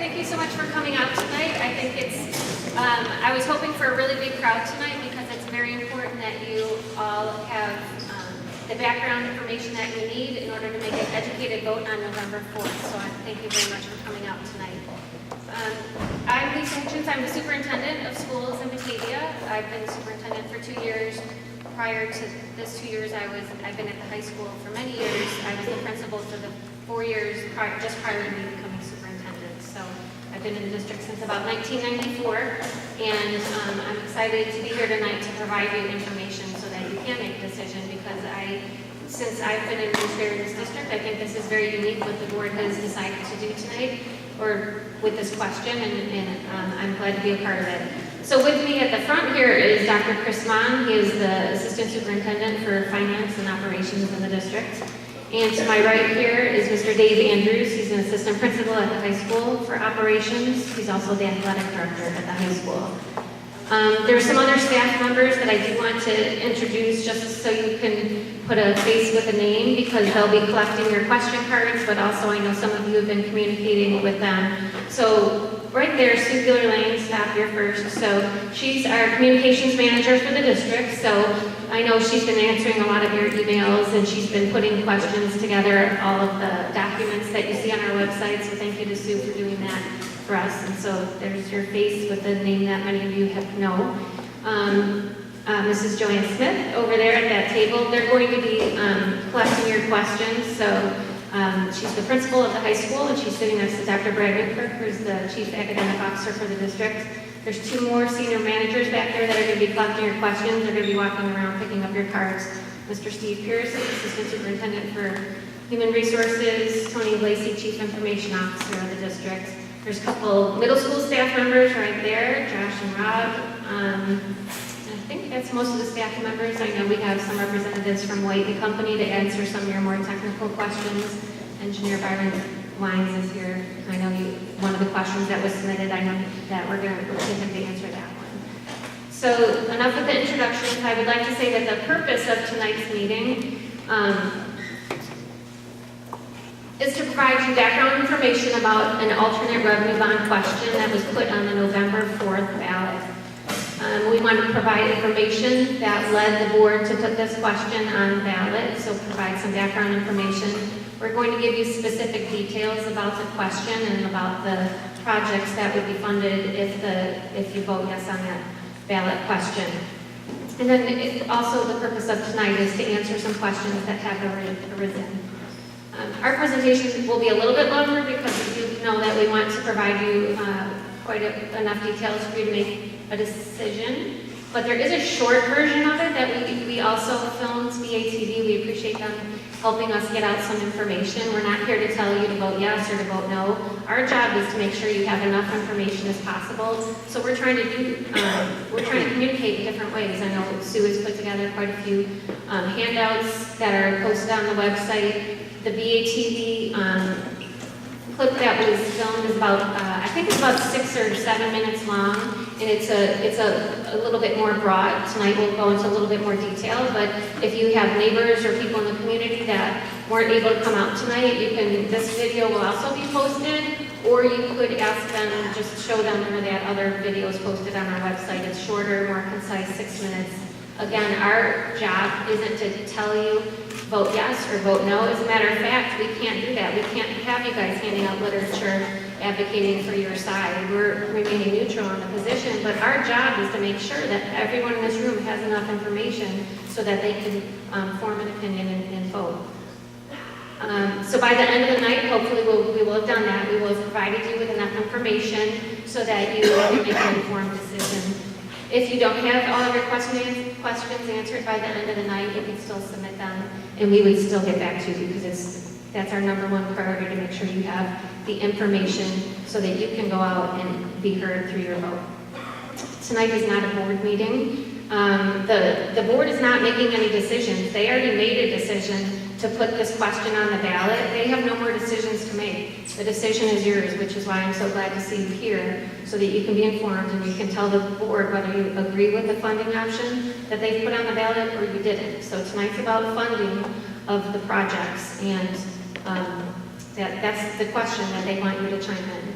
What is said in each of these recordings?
thank you so much for coming out tonight. I think it's, I was hoping for a really big crowd tonight because it's very important that you all have the background information that you need in order to make an educated vote on November 4th. So I thank you very much for coming out tonight. I'm Lisa Hitchens. I'm the superintendent of schools in Batavia. I've been superintendent for 2 years. Prior to this 2 years, I've been at the high school for many years. I was the principal for the 4 years just prior to me becoming superintendent. So I've been in the district since about 1994, and I'm excited to be here tonight to provide you information so that you can make a decision, because since I've been an administrator in this district, I think this is very unique what the board has decided to do tonight, or with this question, and I'm glad to be a part of it. So with me at the front here is Dr. Chris Mon. He is the Assistant Superintendent for Finance and Operations in the district. And to my right here is Mr. Dave Andrews. He's an Assistant Principal at the high school for Operations. He's also the Athletic Director at the high school. There are some other staff members that I do want to introduce just so you can put a face with a name, because they'll be collecting your question cards, but also I know some of you have been communicating with them. So right there, Sue Lane, stop here first. So she's our communications manager for the district. So I know she's been answering a lot of your emails, and she's been putting questions together, all of the documents that you see on our website. So thank you to Sue for doing that for us. And so there's your face with the name that many of you know. Mrs. Joanne Smith over there at that table. They're going to be collecting your questions. So she's the principal of the high school, and she's sitting next to Dr. Brad Kirk, who's the chief academic officer for the district. There's 2 more senior managers back there that are going to be collecting your questions. They're going to be walking around picking up your cards. Mr. Steve Pierce, assistant superintendent for human resources. Tony Lacey, chief information officer of the district. There's a couple middle school staff members right there, Josh and Rob. I think that's most of the staff members. I know we have some representatives from White & Company to answer some of your more technical questions. Engineer Byron Wines is here. I know one of the questions that was submitted, I know that we're going to look at him to answer that one. So enough with the introductions. I would like to say that the purpose of tonight's meeting is to provide you background information about an alternate revenue bond question that was put on the November 4th ballot. We want to provide information that led the board to put this question on the ballot, so provide some background information. We're going to give you specific details about the question and about the projects that would be funded if you vote yes on that ballot question. And then also the purpose of tonight is to answer some questions that have arisen. Our presentation will be a little bit longer because we do know that we want to provide you enough details for you to make a decision. But there is a short version of it that we also filmed, BATV. We appreciate them helping us get out some information. We're not here to tell you to vote yes or to vote no. Our job is to make sure you have enough information as possible. So we're trying to communicate in different ways. I know Sue has put together quite a few handouts that are posted on the website. The BATV clip that was filmed is about, I think it's about 6 or 7 minutes long, and it's a little bit more broad. Tonight we'll go into a little bit more detail, but if you have neighbors or people in the community that weren't able to come out tonight, this video will also be posted, or you could ask them, just show them where that other video is posted on our website. It's shorter, more concise, 6 minutes. Again, our job isn't to tell you vote yes or vote no. As a matter of fact, we can't do that. We can't have you guys handing out literature advocating for your side. We're remaining neutral on the position, but our job is to make sure that everyone in this room has enough information so that they can form an opinion and vote. So by the end of the night, hopefully we will have done that. We will have provided you with enough information so that you can make an informed decision. If you don't have all of your questions answered by the end of the night, you can still submit them, and we would still get back to you, because that's our #1 priority, to make sure you have the information so that you can go out and be heard through your vote. Tonight is not a board meeting. The board is not making any decisions. They already made a decision to put this question on the ballot. They have no more decisions to make. The decision is yours, which is why I'm so glad to see you here, so that you can be informed and you can tell the board whether you agree with the funding option that they've put on the ballot or you didn't. So tonight's about funding of the projects, and that's the question that they want you to chime in.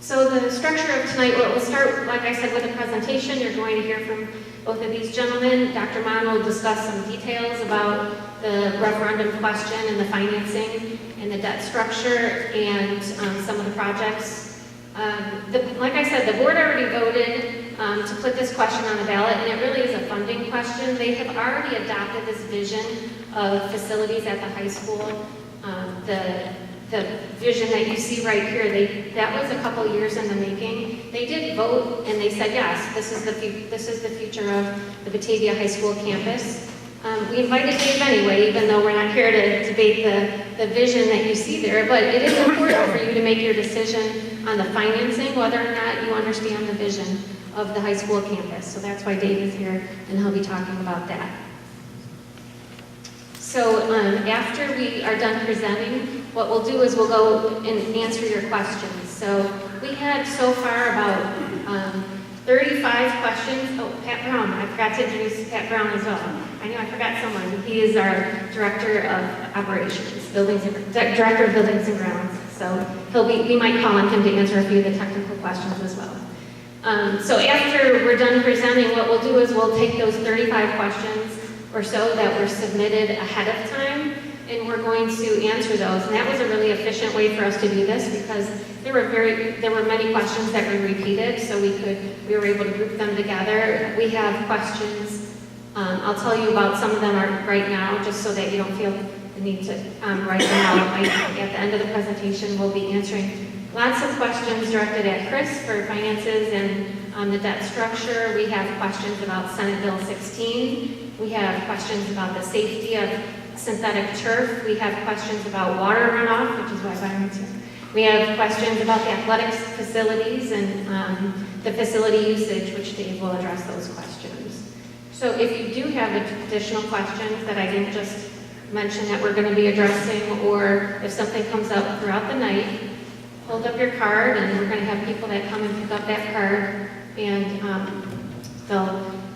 So the structure of tonight, we'll start, like I said, with a presentation. You're going to hear from both of these gentlemen. Dr. Mon will discuss some details about the referendum question and the financing and the debt structure and some of the projects. Like I said, the board already voted to put this question on the ballot, and it really is a funding question. They have already adopted this vision of facilities at the high school. The vision that you see right here, that was a couple years in the making. They did vote and they said, yes, this is the future of the Batavia High School campus. We invited Dave anyway, even though we're not here to debate the vision that you see there, but it is important for you to make your decision on the financing, whether or not you understand the vision of the high school campus. So that's why Dave is here and he'll be talking about that. So after we are done presenting, what we'll do is we'll go and answer your questions. So we had so far about 35 questions. Oh, Pat Brown, I forgot to introduce Pat Brown as well. I know I forgot someone. He is our Director of Operations, Director of Buildings and Grounds. So we might call on him to answer a few of the technical questions as well. So after we're done presenting, what we'll do is we'll take those 35 questions or so that were submitted ahead of time, and we're going to answer those. And that was a really efficient way for us to do this because there were many questions that were repeated, so we were able to group them together. We have questions. I'll tell you about some of them right now, just so that you don't feel the need to write them out. At the end of the presentation, we'll be answering lots of questions directed at Chris for finances and the debt structure. We have questions about Senate Bill 16. We have questions about the safety of synthetic turf. We have questions about water runoff, which is why Byron's here. We have questions about the athletics facilities and the facility usage, which Dave will address those questions. So if you do have additional questions that I didn't just mention that we're going to be addressing, or if something comes up throughout the night, hold up your card, and we're going to have people that come and pick up that card, and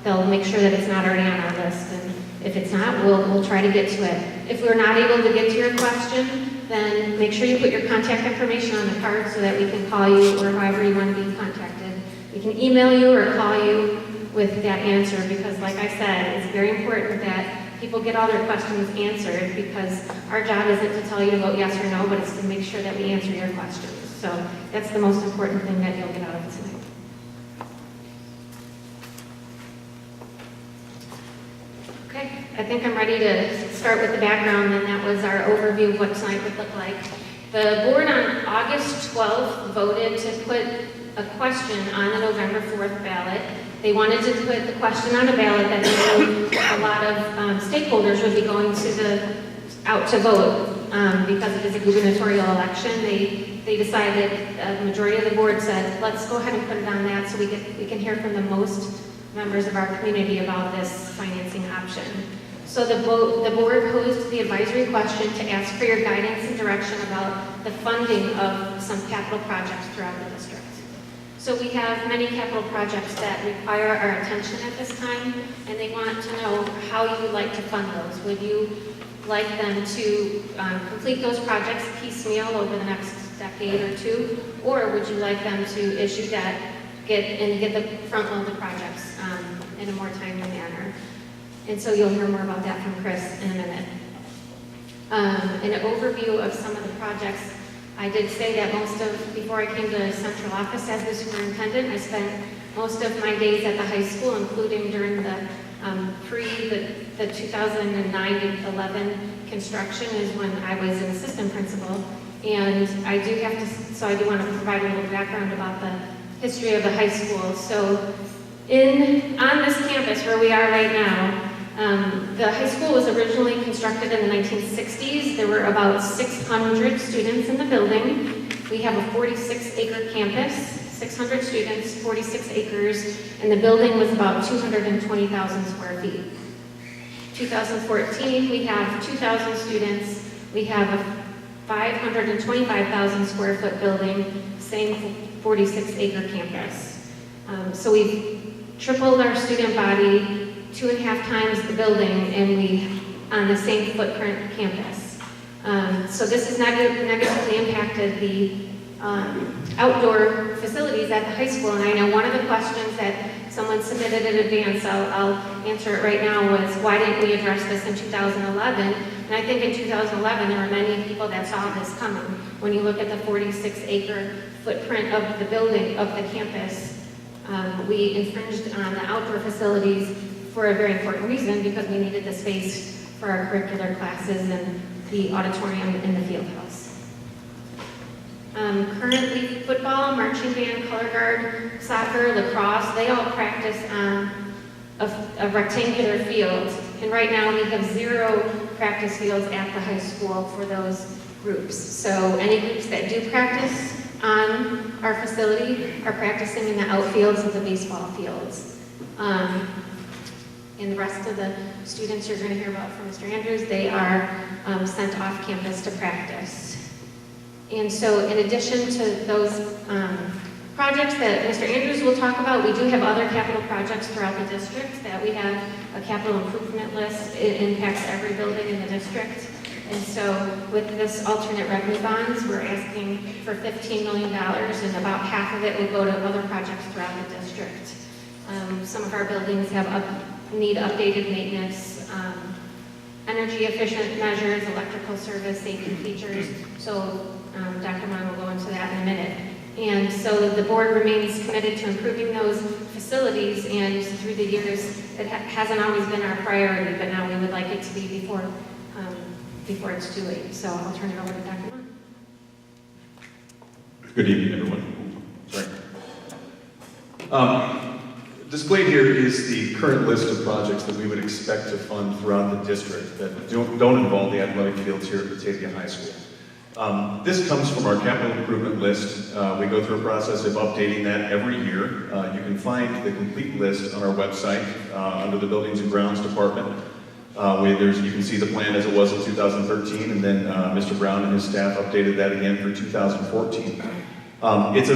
they'll make sure that it's not already on our list. And if it's not, we'll try to get to it. If we're not able to get to your question, then make sure you put your contact information on the card so that we can call you, or however you want to be contacted. We can email you or call you with that answer, because like I said, it's very important that people get all their questions answered, because our job isn't to tell you to vote yes or no, but it's to make sure that we answer your questions. So that's the most important thing that you'll get out of it tonight. Okay, I think I'm ready to start with the background, and that was our overview of what tonight would look like. The board on August 12th voted to put a question on the November 4th ballot. They wanted to put the question on a ballot that they knew a lot of stakeholders would be going out to vote because it is a gubernatorial election. They decided, the majority of the board said, let's go ahead and put it on that so we can hear from the most members of our community about this financing option. So the board posed the advisory question to ask for your guidance and direction about the funding of some capital projects throughout the district. So we have many capital projects that require our attention at this time, and they want to know how you would like to fund those. Would you like them to complete those projects piecemeal over the next decade or two, or would you like them to issue debt, get the front load the projects in a more timely manner? And so you'll hear more about that from Chris in a minute. An overview of some of the projects. I did say that before I came to central office as the superintendent, I spent most of my days at the high school, including during the 2009-11 construction is when I was an assistant principal. And I do want to provide a little background about the history of the high school. So on this campus where we are right now, the high school was originally constructed in the 1960s. There were about 600 students in the building. We have a 46-acre campus, 600 students, 46 acres, and the building was about 220,000 square feet. 2014, we have 2,000 students. We have a 525,000 square foot building, same 46-acre campus. So we've tripled our student body, 2.5 times the building, and on the same footprint campus. So this has negatively impacted the outdoor facilities at the high school. And I know one of the questions that someone submitted in advance, I'll answer it right now, was why didn't we address this in 2011? And I think in 2011, there were many people that saw this coming. When you look at the 46-acre footprint of the building, of the campus, we infringed on the outdoor facilities for a very important reason, because we needed the space for our curricular classes and the auditorium in the field house. Currently, football, marching band, color guard, soccer, lacrosse, they all practice on a rectangular field. And right now, we have 0 practice fields at the high school for those groups. So any groups that do practice on our facility are practicing in the outfields of the baseball fields. And the rest of the students you're going to hear about from Mr. Andrews, they are sent off campus to practice. And so in addition to those projects that Mr. Andrews will talk about, we do have other capital projects throughout the district that we have a capital improvement list. It impacts every building in the district. And so with this alternate revenue bonds, we're asking for $15 million, and about half of it will go to other projects throughout the district. Some of our buildings need updated maintenance, energy efficient measures, electrical service, safety features. So Dr. Mon will go into that in a minute. And so the board remains committed to improving those facilities, and through the years, it hasn't always been our priority, but now we would like it to be before it's too late. So I'll turn it over to Dr. Mon. Good evening, everyone. Sorry. Displayed here is the current list of projects that we would expect to fund throughout the district that don't involve the athletic fields here at Batavia High School. This comes from our capital improvement list. We go through a process of updating that every year. You can find the complete list on our website under the Buildings and Grounds Department. You can see the plan as it was in 2013, and then Mr. Brown and his staff updated that again for 2014. It's a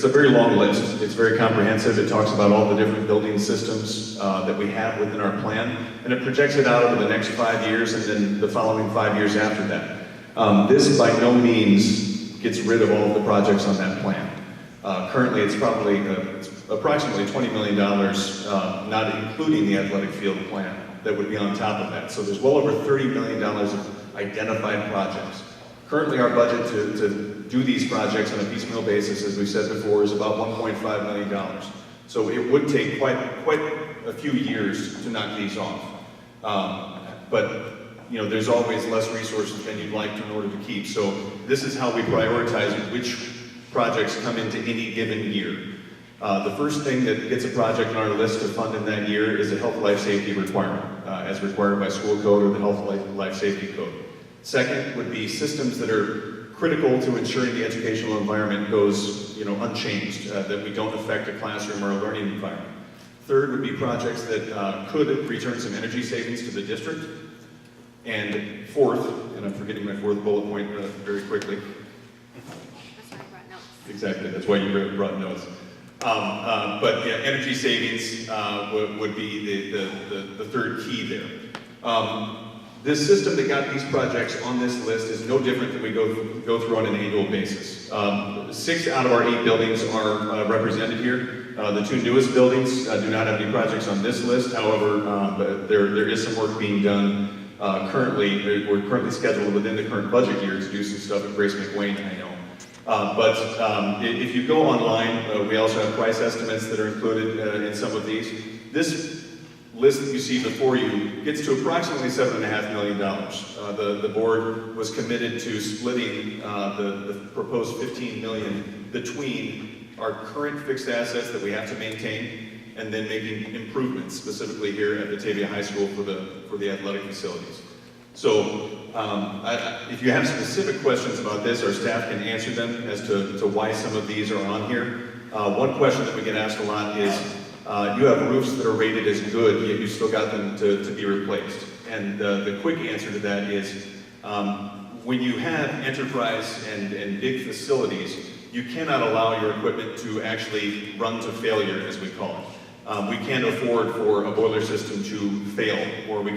very long list. It's very comprehensive. It talks about all the different building systems that we have within our plan, and it projects it out over the next 5 years and then the following 5 years after that. This by no means gets rid of all of the projects on that plan. Currently, it's approximately $20 million, not including the athletic field plan, that would be on top of that. So there's well over $30 million of identified projects. Currently, our budget to do these projects on a piecemeal basis, as we've said before, is about $1.5 million. So it would take quite a few years to knock these off. But there's always less resources than you'd like in order to keep. So this is how we prioritize which projects come into any given year. The first thing that gets a project on our list to fund in that year is a health life safety requirement, as required by school code or the health life safety code. Second would be systems that are critical to ensuring the educational environment goes unchanged, that we don't affect a classroom or a learning environment. Third would be projects that could return some energy savings to the district. And fourth, and I'm forgetting my fourth bullet point very quickly. That's why I brought notes. Exactly, that's why you brought notes. But yeah, energy savings would be the third key there. This system that got these projects on this list is no different than we go through on an annual basis. 6 out of our 8 buildings are represented here. The 2 newest buildings do not have any projects on this list. However, there is some work being done currently. We're currently scheduled within the current budget year to do some stuff at Grace McWayne, I know. But if you go online, we also have price estimates that are included in some of these. This list that you see before you gets to approximately $7.5 million. The board was committed to splitting the proposed $15 million between our current fixed assets that we have to maintain and then making improvements specifically here at Batavia High School for the athletic facilities. So if you have specific questions about this, our staff can answer them as to why some of these are on here. One question that we get asked a lot is, you have roofs that are rated as good, yet you still got them to be replaced. And the quick answer to that is, when you have enterprise and big facilities, you cannot allow your equipment to actually run to failure, as we call it. We can't afford for a boiler system to fail, or we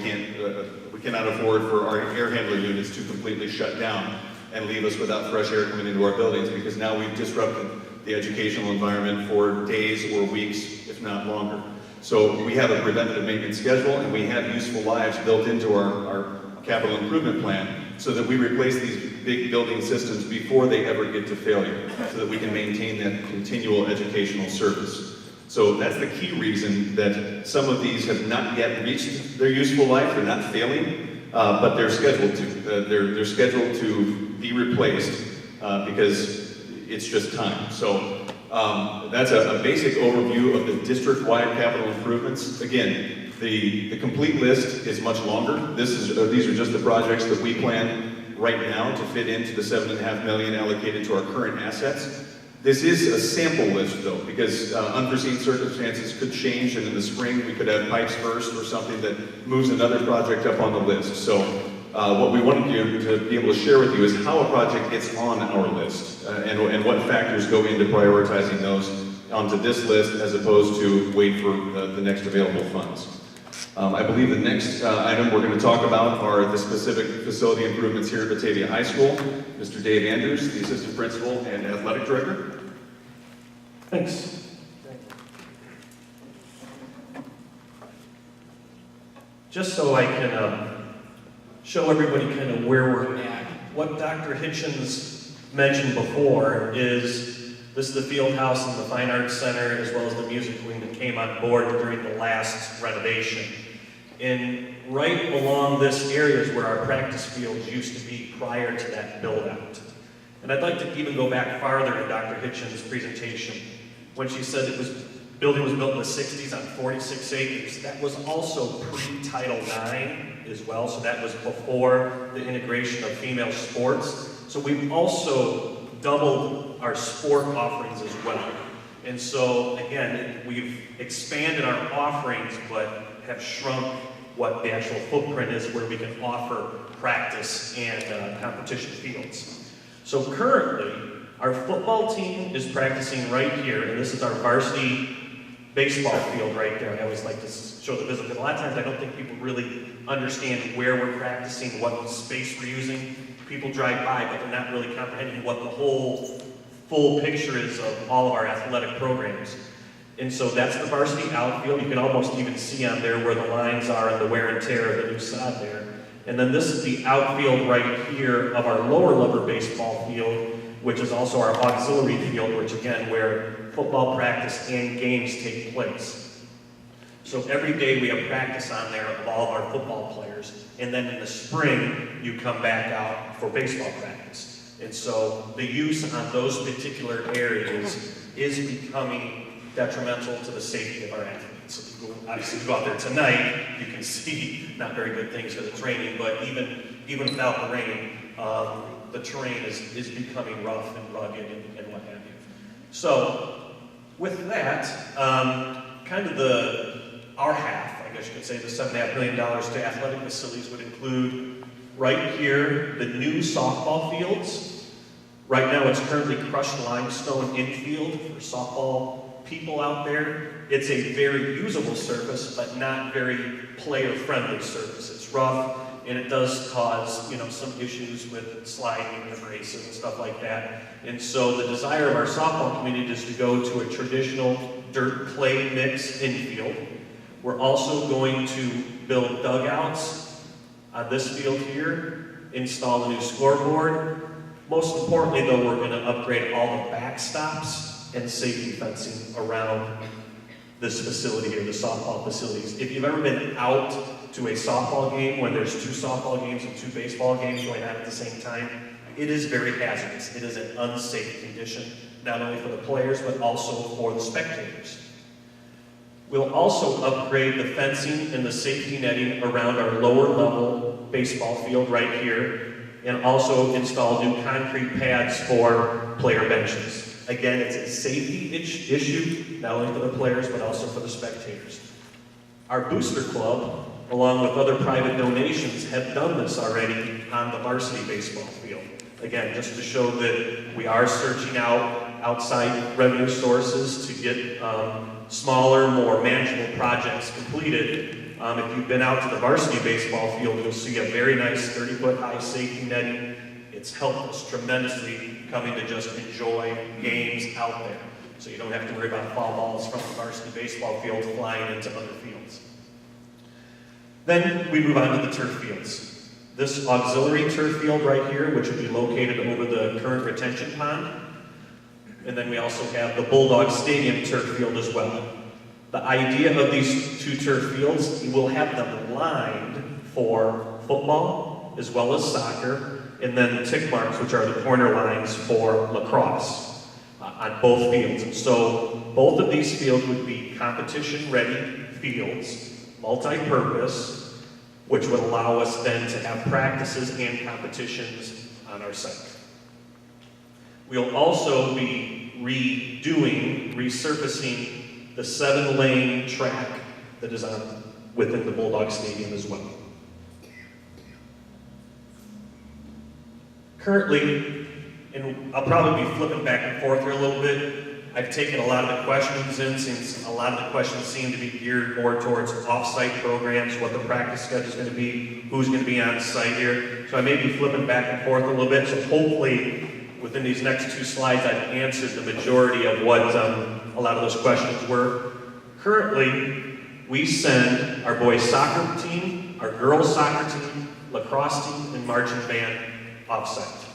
cannot afford for our air handler units to completely shut down. and leave us without fresh air coming into our buildings, because now we've disrupted the educational environment for days or weeks, if not longer. So we have a preventative maintenance schedule, and we have useful lives built into our capital improvement plan, so that we replace these big building systems before they ever get to failure, so that we can maintain that continual educational service. So that's the key reason that some of these have not yet reached their useful life. They're not failing, but they're scheduled to. They're scheduled to be replaced because it's just time. So that's a basic overview of the district-wide capital improvements. Again, the complete list is much longer. These are just the projects that we plan right now to fit into the $7.5 million allocated to our current assets. This is a sample list, though, because unforeseen circumstances could change, and in the spring we could have pipes burst or something that moves another project up on the list. So what we wanted you to be able to share with you is how a project gets on our list and what factors go into prioritizing those onto this list as opposed to wait for the next available funds. I believe the next item we're going to talk about are the specific facility improvements here at Batavia High School. Mr. Dave Anders, the Assistant Principal and Athletic Director. Thanks. Just so I can show everybody kind of where we're at, what Dr. Hitchens mentioned before is this is the field house and the Fine Arts Center, as well as the music wing that came on board during the last renovation. And right along this area is where our practice fields used to be prior to that build-out. And I'd like to even go back farther in Dr. Hitchens' presentation when she said building was built in the 60s on 46 acres. That was also pre-Title IX as well, so that was before the integration of female sports. So we've also doubled our sport offerings as well. And so, again, we've expanded our offerings, but have shrunk what the actual footprint is where we can offer practice and competition fields. So currently, our football team is practicing right here, and this is our varsity baseball field right there. I always like to show the visual, because a lot of times I don't think people really understand where we're practicing, what space we're using. People drive by, but they're not really comprehending what the whole full picture is of all of our athletic programs. And so that's the varsity outfield. You can almost even see on there where the lines are and the wear and tear of the new sod there. And then this is the outfield right here of our lower level baseball field, which is also our auxiliary field, which again, where football practice and games take place. So every day we have practice on there of all of our football players. And then in the spring, you come back out for baseball practice. And so the use on those particular areas is becoming detrimental to the safety of our athletes. So obviously, if you go out there tonight, you can see not very good things because it's raining, but even without the rain, the terrain is becoming rough and rugged and what have you. So with that, kind of our half, I guess you could say, the $7.5 million to athletic facilities would include right here the new softball fields. Right now it's currently crushed limestone infield for softball people out there. It's a very usable surface, but not very player-friendly surface. It's rough, and it does cause, some issues with sliding and abrasive and stuff like that. And so the desire of our softball community is to go to a traditional dirt clay mix infield. We're also going to build dugouts on this field here, install a new scoreboard. Most importantly, though, we're going to upgrade all the backstops and safety fencing around this facility here, the softball facilities. If you've ever been out to a softball game when there's 2 softball games and 2 baseball games going on at the same time, it is very hazardous. It is an unsafe condition, not only for the players, but also for the spectators. We'll also upgrade the fencing and the safety netting around our lower level baseball field right here, and also install new concrete pads for player benches. Again, it's a safety issue, not only for the players, but also for the spectators. Our booster club, along with other private donations, have done this already on the varsity baseball field. Again, just to show that we are searching out outside revenue sources to get smaller, more manageable projects completed. If you've been out to the varsity baseball field, you'll see a very nice 30-foot high safety netting. It's helped us tremendously coming to just enjoy games out there. So you don't have to worry about foul balls from the varsity baseball field flying into other fields. Then we move on to the turf fields. This auxiliary turf field right here, which will be located over the current retention pond. And then we also have the Bulldog Stadium turf field as well. The idea of these two turf fields, we'll have them lined for football as well as soccer, and then the tick marks, which are the corner lines for lacrosse on both fields. And so both of these fields would be competition-ready fields, multi-purpose, which would allow us then to have practices and competitions on our site. We'll also be resurfacing the 7-lane track that is within the Bulldog Stadium as well. Currently, and I'll probably be flipping back and forth here a little bit, I've taken a lot of the questions in, since a lot of the questions seem to be geared more towards off-site programs, what the practice schedule is going to be, who's going to be on site here. So I may be flipping back and forth a little bit, so hopefully within these next 2 slides I've answered the majority of what a lot of those questions were. Currently, we send our boys soccer team, our girls soccer team, lacrosse team, and marching band off-site.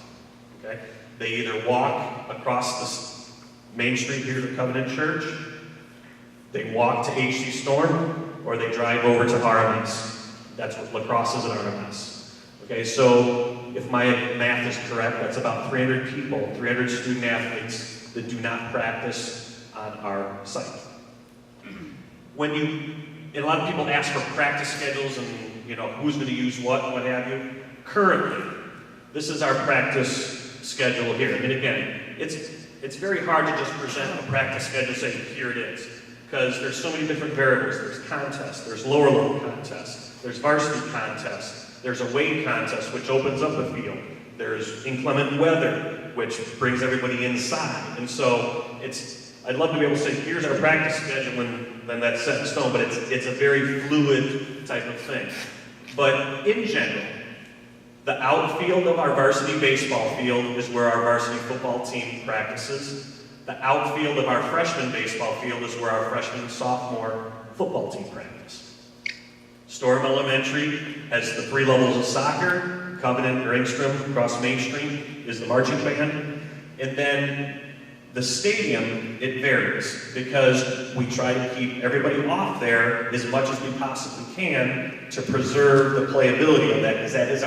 Okay? They either walk across the Main Street here to Covenant Church, they walk to HC Storm, or they drive over to RMS. That's what lacrosse is at RMS. Okay, so if my math is correct, that's about 300 people, 300 student athletes that do not practice on our site. And a lot of people ask for practice schedules and who's going to use what and what have you. Currently, this is our practice schedule here. And again, it's very hard to just present a practice schedule and say, here it is. Because there's so many different variables. There's contests, there's lower level contests, there's varsity contests, there's a weight contest, which opens up a field. There's inclement weather, which brings everybody inside. And so I'd love to be able to say, here's our practice schedule, and then that's set in stone, but it's a very fluid type of thing. But in general, the outfield of our varsity baseball field is where our varsity football team practices. The outfield of our freshman baseball field is where our freshman and sophomore football team practice. Storm Elementary has the 3 levels of soccer. Covenant or Engstrom across Main Street is the marching band. And then the stadium, it varies because we try to keep everybody off there as much as we possibly can to preserve the playability of that, because that is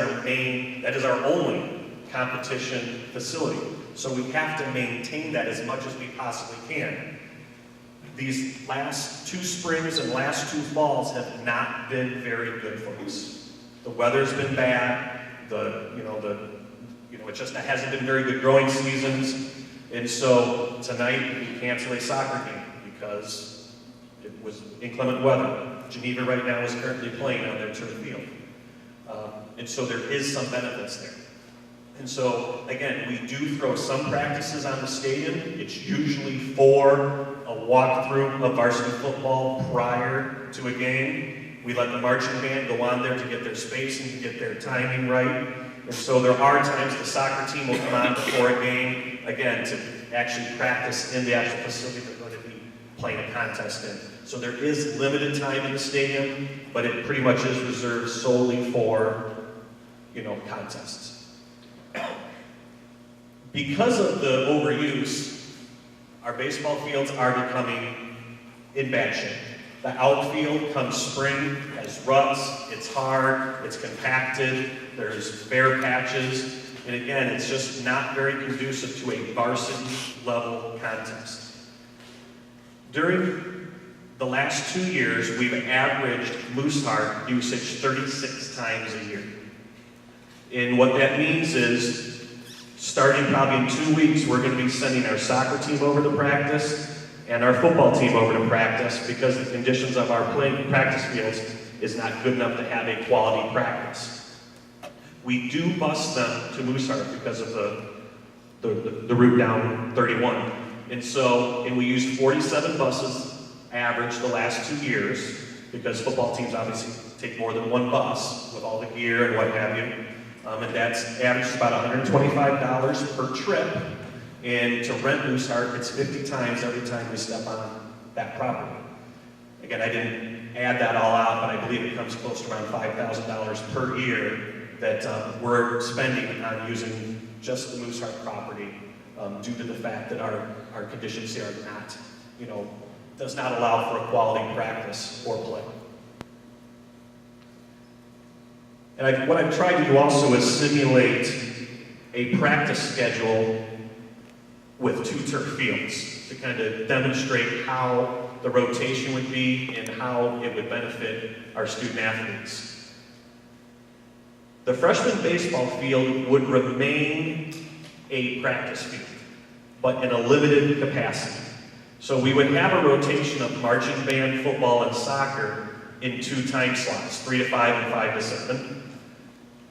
our only competition facility. So we have to maintain that as much as we possibly can. These last 2 springs and last 2 falls have not been very good for us. The weather's been bad. It just hasn't been very good growing seasons. And so tonight we cancel a soccer game because it was inclement weather. Geneva right now is currently playing on their turf field. And so there is some benefits there. And so, again, we do throw some practices on the stadium. It's usually for a walkthrough of varsity football prior to a game. We let the marching band go on there to get their spacing, to get their timing right. And so there are times the soccer team will come on before a game, again, to actually practice in the actual facility they're going to be playing a contest in. So there is limited time in the stadium, but it pretty much is reserved solely for, contests. Because of the overuse, our baseball fields are becoming in bad shape. The outfield come spring has ruts, it's hard, it's compacted, there's bare patches, and again, it's just not very conducive to a varsity level contest. During the last 2 years, we've averaged moose heart usage 36 times a year. And what that means is, starting probably in 2 weeks, we're going to be sending our soccer team over to practice and our football team over to practice because the conditions of our practice fields is not good enough to have a quality practice. We do bus them to Mooseheart because of the route down 31. And we used 47 buses average the last 2 years because football teams obviously take more than 1 bus with all the gear and what have you. And that's averages about $125 per trip. And to rent Mooseheart, it's 50 times every time we step on that property. Again, I didn't add that all out, but I believe it comes close to around $5,000 per year that we're spending on using just the Mooseheart property due to the fact that our conditions here are not, does not allow for a quality practice or play. And what I've tried to do also is simulate a practice schedule with 2 turf fields to kind of demonstrate how the rotation would be and how it would benefit our student athletes. The freshman baseball field would remain a practice field, but in a limited capacity. So we would have a rotation of marching band, football, and soccer in 2 time slots, 3 to 5 and 5 to 7.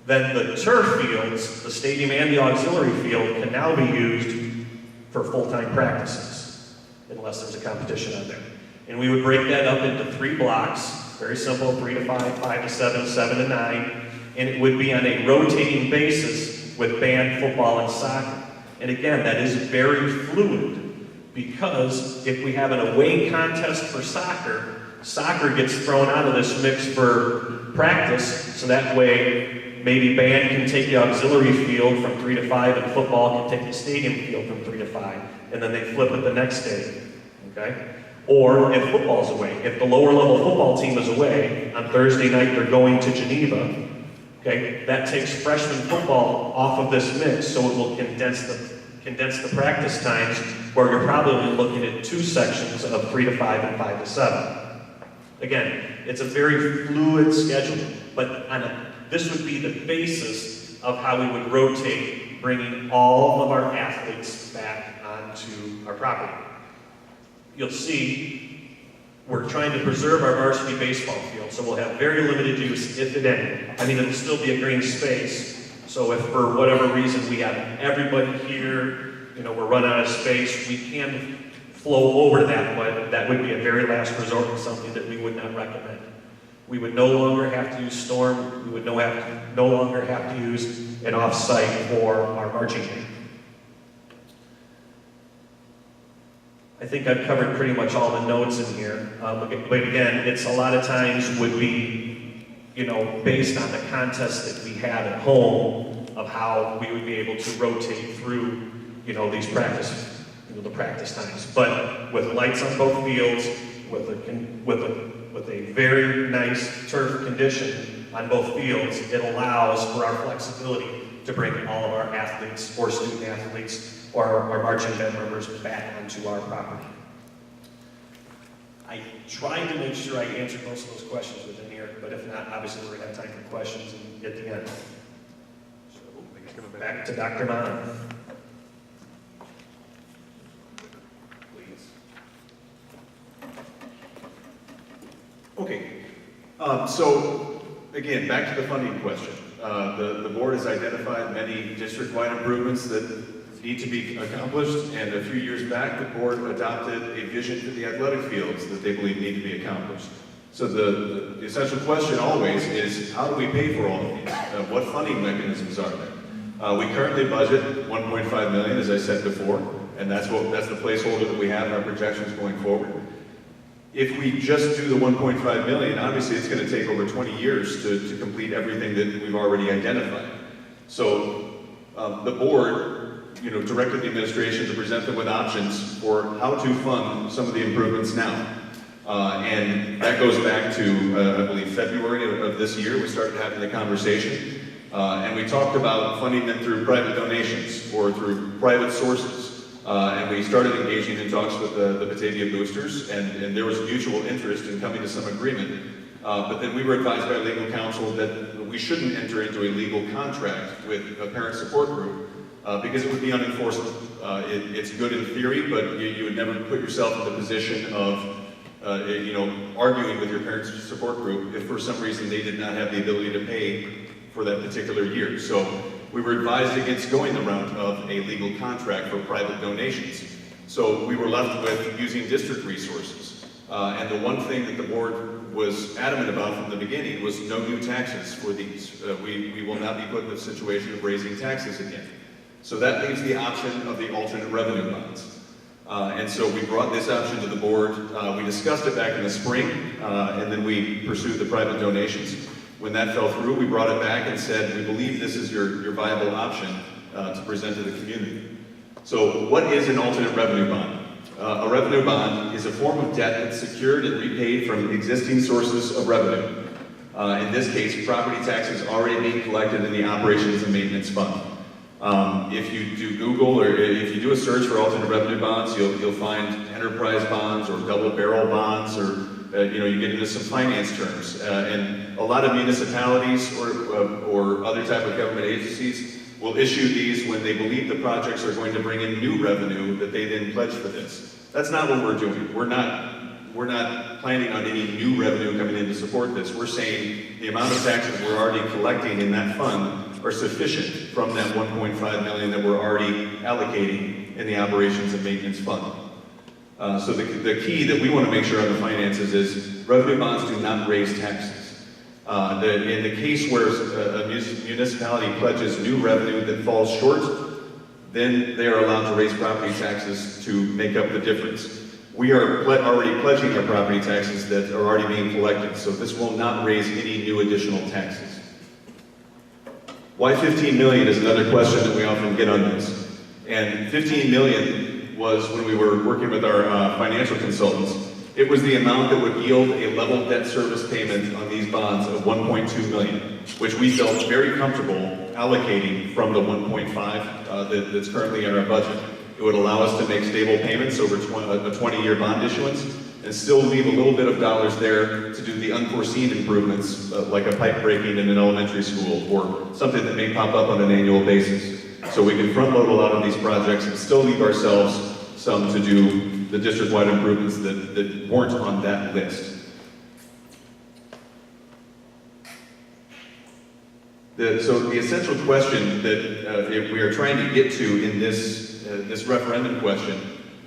Then the turf fields, the stadium and the auxiliary field, can now be used for full-time practices, unless there's a competition on there. And we would break that up into 3 blocks, very simple, 3 to 5, 5 to 7, 7 to 9, and it would be on a rotating basis with band, football, and soccer. And again, that is very fluid, because if we have an away contest for soccer, soccer gets thrown out of this mix for practice, so that way maybe band can take the auxiliary field from 3 to 5, and football can take the stadium field from 3 to 5, and then they flip it the next day, okay? Or if football's away, if the lower level football team is away, on Thursday night they're going to Geneva, okay? That takes freshman football off of this mix, so it will condense the practice times, where you're probably looking at 2 sections of 3 to 5 and 5 to 7. Again, it's a very fluid schedule, but this would be the basis of how we would rotate, bringing all of our athletes back onto our property. You'll see we're trying to preserve our varsity baseball field, so we'll have very limited use, if at any. I mean, it'll still be a green space, so if for whatever reason we have everybody here, we're running out of space, we can flow over to that, but that would be a very last resort and something that we would not recommend. We would no longer have to use storm. We would no longer have to use an off-site for our marching band. I think I've covered pretty much all the notes in here. But again, it's a lot of times would be, based on the contest that we have at home of how we would be able to rotate through, these practice, the practice times. But with lights on both fields, with a very nice turf condition on both fields, it allows for our flexibility to bring all of our athletes or student athletes or our marching band members back onto our property. I tried to make sure I answered most of those questions within here, but if not, obviously we're going to have time for questions at the end. So back to Dr. Mon. Okay, so again, back to the funding question. The board has identified many district-wide improvements that need to be accomplished, and a few years back, the board adopted a vision for the athletic fields that they believe need to be accomplished. So the essential question always is, how do we pay for all of these? What funding mechanisms are there? We currently budget $1.5 million, as I said before, and that's the placeholder that we have in our projections going forward. If we just do the $1.5 million, obviously it's going to take over 20 years to complete everything that we've already identified. So the board, directed the administration to present them with options for how to fund some of the improvements now. And that goes back to, I believe, February of this year. We started having the conversation, and we talked about funding them through private donations or through private sources. And we started engaging in talks with the Batavia boosters, and there was mutual interest in coming to some agreement. But then we were advised by legal counsel that we shouldn't enter into a legal contract with a parent support group because it would be unenforceable. It's good in theory, but you would never put yourself in the position of arguing with your parent support group if for some reason they did not have the ability to pay for that particular year. So we were advised against going the route of a legal contract for private donations. So we were left with using district resources. And the one thing that the board was adamant about from the beginning was no new taxes for these. We will not be put in the situation of raising taxes again. So that leaves the option of the alternate revenue bonds. And so we brought this option to the board. We discussed it back in the spring, and then we pursued the private donations. When that fell through, we brought it back and said, we believe this is your viable option to present to the community. So what is an alternate revenue bond? A revenue bond is a form of debt that's secured and repaid from existing sources of revenue. In this case, property taxes already being collected in the operations and maintenance fund. If you do Google or if you do a search for alternate revenue bonds, you'll find enterprise bonds or double barrel bonds, or you get into some finance terms. And a lot of municipalities or other type of government agencies will issue these when they believe the projects are going to bring in new revenue that they then pledge for this. That's not what we're doing. We're not planning on any new revenue coming in to support this. We're saying the amount of taxes we're already collecting in that fund are sufficient from that 1.5 million that we're already allocating in the operations and maintenance fund. So the key that we want to make sure on the finances is revenue bonds do not raise taxes. In the case where a municipality pledges new revenue that falls short, then they are allowed to raise property taxes to make up the difference. We are already pledging our property taxes that are already being collected, so this will not raise any new additional taxes. Why 15 million is another question that we often get on this. And 15 million was when we were working with our financial consultants. It was the amount that would yield a level debt service payment on these bonds of 1.2 million, which we felt very comfortable allocating from the 1.5 that's currently in our budget. It would allow us to make stable payments over a 20-year bond issuance and still leave a little bit of dollars there to do the unforeseen improvements, like a pipe breaking in an elementary school or something that may pop up on an annual basis. So we can front load a lot of these projects and still leave ourselves some to do the district-wide improvements that weren't on that list. So the essential question that we are trying to get to in this referendum question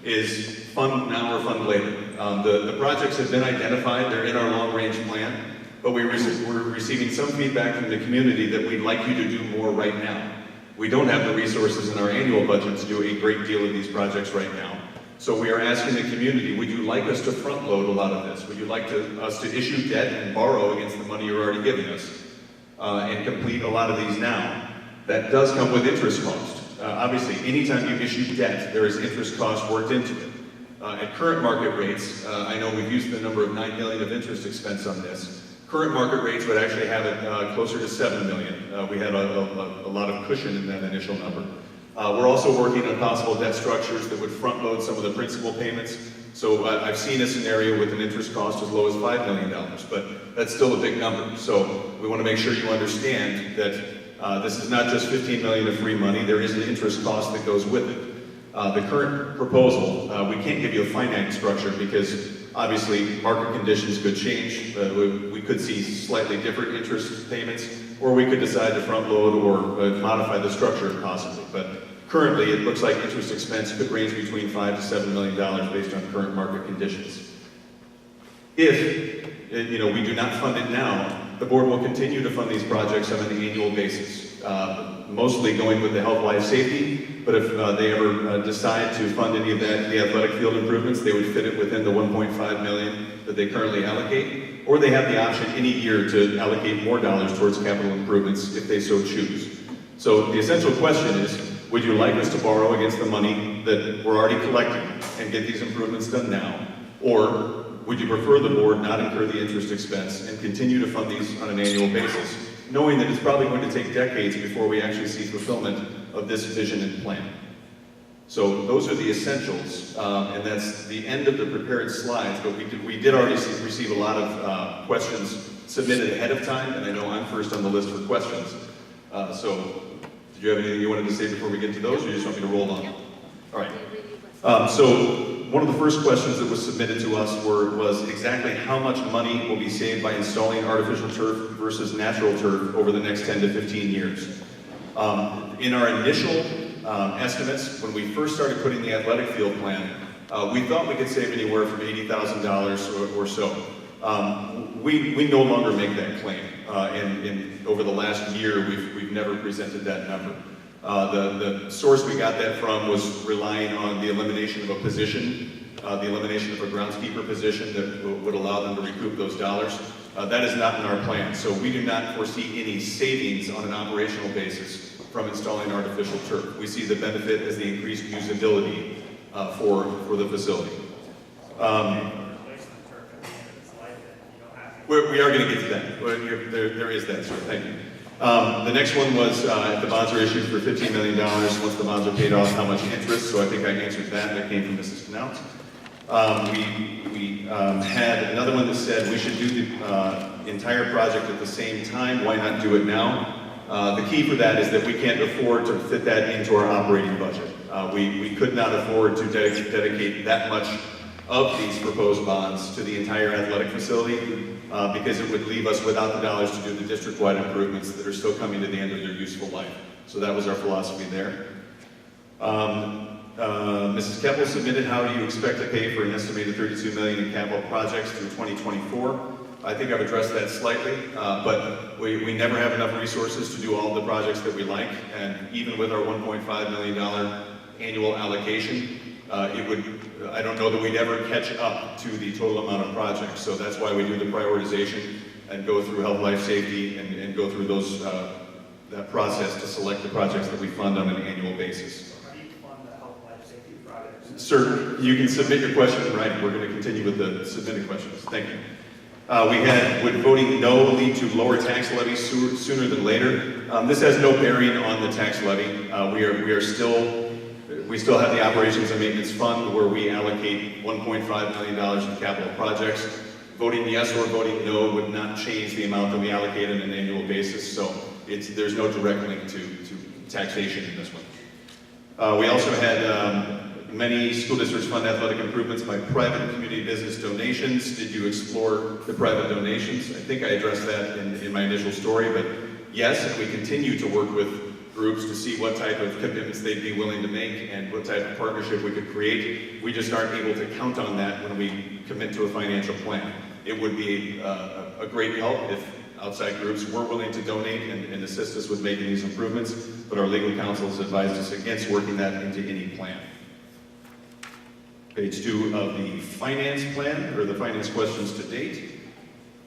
is fund now or fund later. The projects have been identified, they're in our long-range plan, but we're receiving some feedback from the community that we'd like you to do more right now. We don't have the resources in our annual budget to do a great deal of these projects right now. So we are asking the community, would you like us to front load a lot of this? Would you like us to issue debt and borrow against the money you're already giving us and complete a lot of these now? That does come with interest cost. Obviously, anytime you issue debt, there is interest cost worked into it. At current market rates, I know we've used the number of $9 million of interest expense on this. Current market rates would actually have it closer to $7 million. We had a lot of cushion in that initial number. We're also working on possible debt structures that would front load some of the principal payments. So I've seen a scenario with an interest cost as low as $5 million, but that's still a big number. So we want to make sure you understand that this is not just $15 million of free money, there is an interest cost that goes with it. The current proposal, we can't give you a finite structure because obviously market conditions could change. We could see slightly different interest payments, or we could decide to front load or modify the structure possibly. But currently it looks like interest expense could range between $5 to $7 million based on current market conditions. If we do not fund it now, the board will continue to fund these projects on an annual basis, mostly going with the health, life, safety. But if they ever decide to fund any of the athletic field improvements, they would fit it within the 1.5 million that they currently allocate, or they have the option any year to allocate more dollars towards capital improvements if they so choose. So the essential question is, would you like us to borrow against the money that we're already collecting and get these improvements done now? Or would you prefer the board not incur the interest expense and continue to fund these on an annual basis, knowing that it's probably going to take decades before we actually see fulfillment of this vision and plan? So those are the essentials, and that's the end of the prepared slides, but we did already receive a lot of questions submitted ahead of time, and I know I'm first on the list for questions. So did you have anything you wanted to say before we get to those, or you just want me to roll on? All right. So one of the first questions that was submitted to us was exactly how much money will be saved by installing artificial turf versus natural turf over the next 10 to 15 years. In our initial estimates, when we first started putting the athletic field plan, we thought we could save anywhere from $80,000 or so. We no longer make that claim. And over the last year, we've never presented that number. The source we got that from was relying on the elimination of a position, the elimination of a groundskeeper position that would allow them to recoup those dollars. That is not in our plan, so we do not foresee any savings on an operational basis from installing artificial turf. We see the benefit as the increased usability for the facility. We are going to get to that. There is that, sir. Thank you. The next one was if the bonds are issued for $15 million, once the bonds are paid off, how much interest? So I think I answered that. That came from Mrs. Knaut. We had another one that said we should do the entire project at the same time. Why not do it now? The key for that is that we can't afford to fit that into our operating budget. We could not afford to dedicate that much of these proposed bonds to the entire athletic facility because it would leave us without the dollars to do the district-wide improvements that are still coming to the end of their useful life. So that was our philosophy there. Mrs. Keppel submitted, how do you expect to pay for an estimated $32 million in capital projects through 2024? I think I've addressed that slightly, but we never have enough resources to do all the projects that we like, and even with our $1.5 million annual allocation, I don't know that we'd ever catch up to the total amount of projects, so that's why we do the prioritization and go through health, life, safety, and go through that process to select the projects that we fund on an annual basis. How do you fund the health, life, safety projects? Sir, you can submit your question in writing. We're going to continue with the submitted questions. Thank you. We had, would voting no lead to lower tax levies sooner than later? This has no bearing on the tax levy. We still have the operations and maintenance fund where we allocate $1.5 million in capital projects. Voting yes or voting no would not change the amount that we allocate on an annual basis, so there's no direct link to taxation in this one. We also had many school districts fund athletic improvements by private and community business donations. Did you explore the private donations? I think I addressed that in my initial story, but yes, and we continue to work with groups to see what type of commitments they'd be willing to make and what type of partnership we could create. We just aren't able to count on that when we commit to a financial plan. It would be a great help if outside groups were willing to donate and assist us with making these improvements, but our legal counsel has advised us against working that into any plan. Page 2 of the finance plan, or the finance questions to date.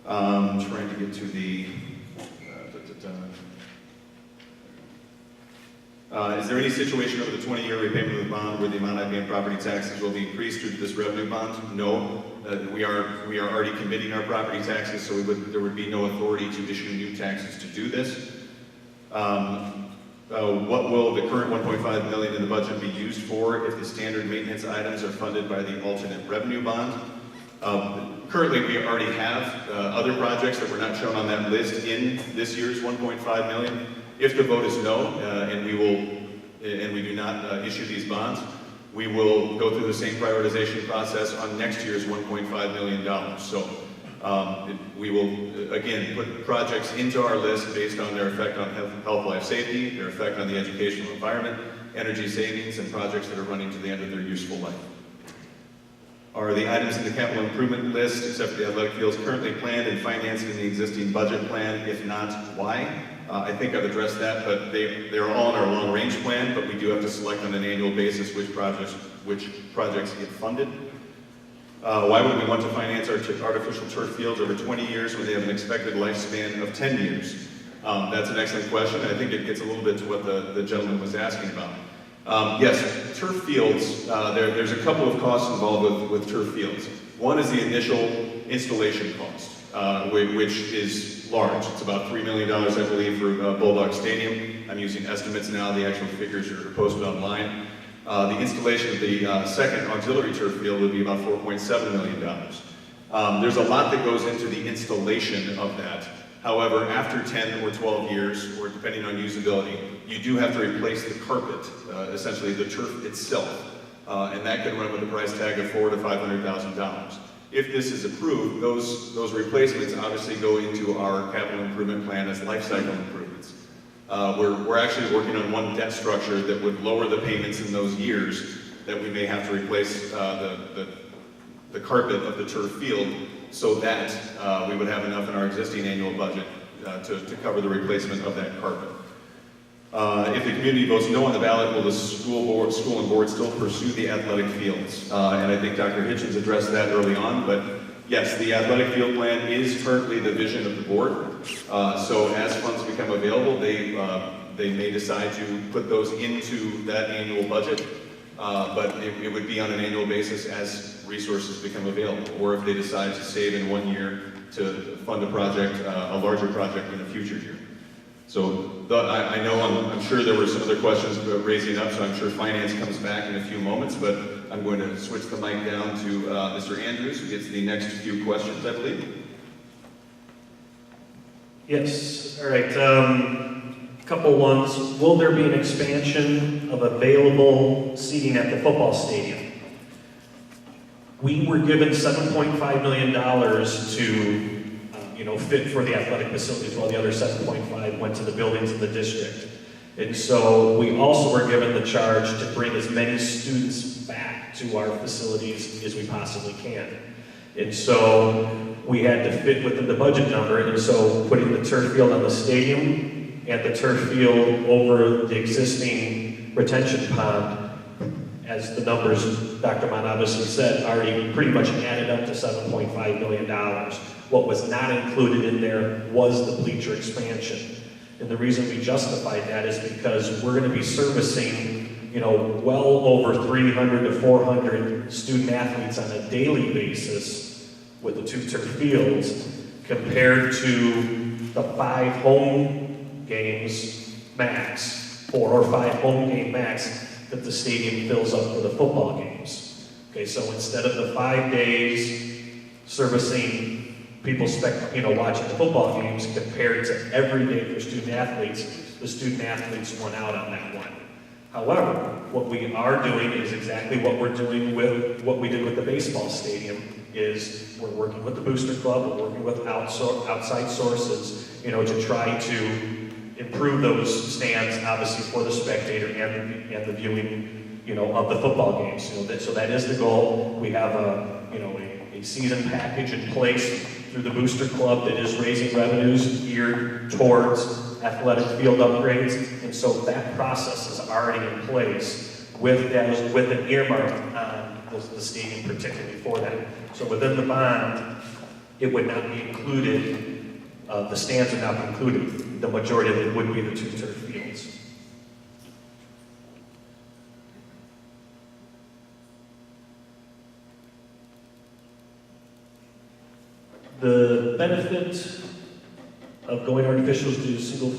Trying to get to the... is there any situation over the 20-year repayment of the bond where the amount I pay in property taxes will be increased due to this revenue bond? No. We are already committing our property taxes, so there would be no authority to issue new taxes to do this. What will the current $1.5 million in the budget be used for if the standard maintenance items are funded by the alternate revenue bond? Currently, we already have other projects that were not shown on that list in this year's $1.5 million. If the vote is no, and we do not issue these bonds, we will go through the same prioritization process on next year's $1.5 million. So we will, again, put projects into our list based on their effect on health, life, safety, their effect on the educational environment, energy savings, and projects that are running to the end of their useful life. Are the items in the capital improvement list, except for the athletic fields, currently planned and financed in the existing budget plan? If not, why? I think I've addressed that, but they're all in our long-range plan, but we do have to select on an annual basis which projects get funded. Why would we want to finance our artificial turf fields over 20 years when they have an expected lifespan of 10 years? That's an excellent question, and I think it gets a little bit to what the gentleman was asking about. Yes, turf fields, there's a couple of costs involved with turf fields. One is the initial installation cost, which is large. It's about $3 million, I believe, for Bulldog Stadium. I'm using estimates now. The actual figures are posted online. The installation of the second auxiliary turf field would be about $4.7 million. There's a lot that goes into the installation of that. However, after 10 or 12 years, or depending on usability, you do have to replace the carpet, essentially the turf itself. And that can run with a price tag of $400,000 to $500,000. If this is approved, those replacements obviously go into our capital improvement plan as life cycle improvements. We're actually working on one debt structure that would lower the payments in those years that we may have to replace the the carpet of the turf field so that we would have enough in our existing annual budget to cover the replacement of that carpet. If the community votes no on the ballot, will the school and board still pursue the athletic fields? And I think Dr. Hitchens addressed that early on, but yes, the athletic field plan is currently the vision of the board. So as funds become available, they may decide to put those into that annual budget, but it would be on an annual basis as resources become available, or if they decide to save in 1 year to fund a project, a larger project in a future year. So I know, I'm sure there were some other questions raising up, so I'm sure finance comes back in a few moments, but I'm going to switch the mic down to Mr. Andrews, who gets the next few questions, I believe. Yes, all right. Couple ones. Will there be an expansion of available seating at the football stadium? We were given $7.5 million to fit for the athletic facilities, while the other 7.5 went to the buildings of the district. And so we also were given the charge to bring as many students back to our facilities as we possibly can. And so we had to fit within the budget number, and so putting the turf field on the stadium and the turf field over the existing retention pond, as the numbers Dr. Mon obviously said, already pretty much added up to $7.5 million. What was not included in there was the bleacher expansion. And the reason we justified that is because we're going to be servicing, well over 300 to 400 student athletes on a daily basis with the 2 turf fields, compared to the 5 home games max, 4 or 5 home game max that the stadium fills up for the football games. Okay, so instead of the 5 days servicing people watching the football games compared to every day for student athletes, the student athletes went out on that one. However, what we are doing is exactly what we're doing with what we did with the baseball stadium, is we're working with the booster club, we're working with outside sources, to try to improve those stands, obviously for the spectator and the viewing, of the football games. So that is the goal. We have a season package in place through the booster club that is raising revenues geared towards athletic field upgrades, and so that process is already in place with an earmark on the stadium particularly for that. So within the bond, it would not be included, the stands would not be included. The majority of it would be the 2 turf fields. The benefit of going artificials to single,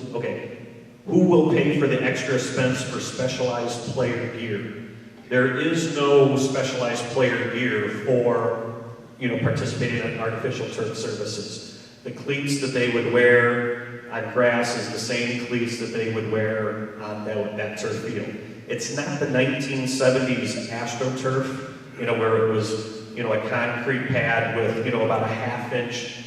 who will pay for the extra expense for specialized player gear? There is no specialized player gear for, participating in artificial turf services. The cleats that they would wear on grass is the same cleats that they would wear on that turf field. It's not the 1970s AstroTurf, where it was a concrete pad with, about a 1/2 inch,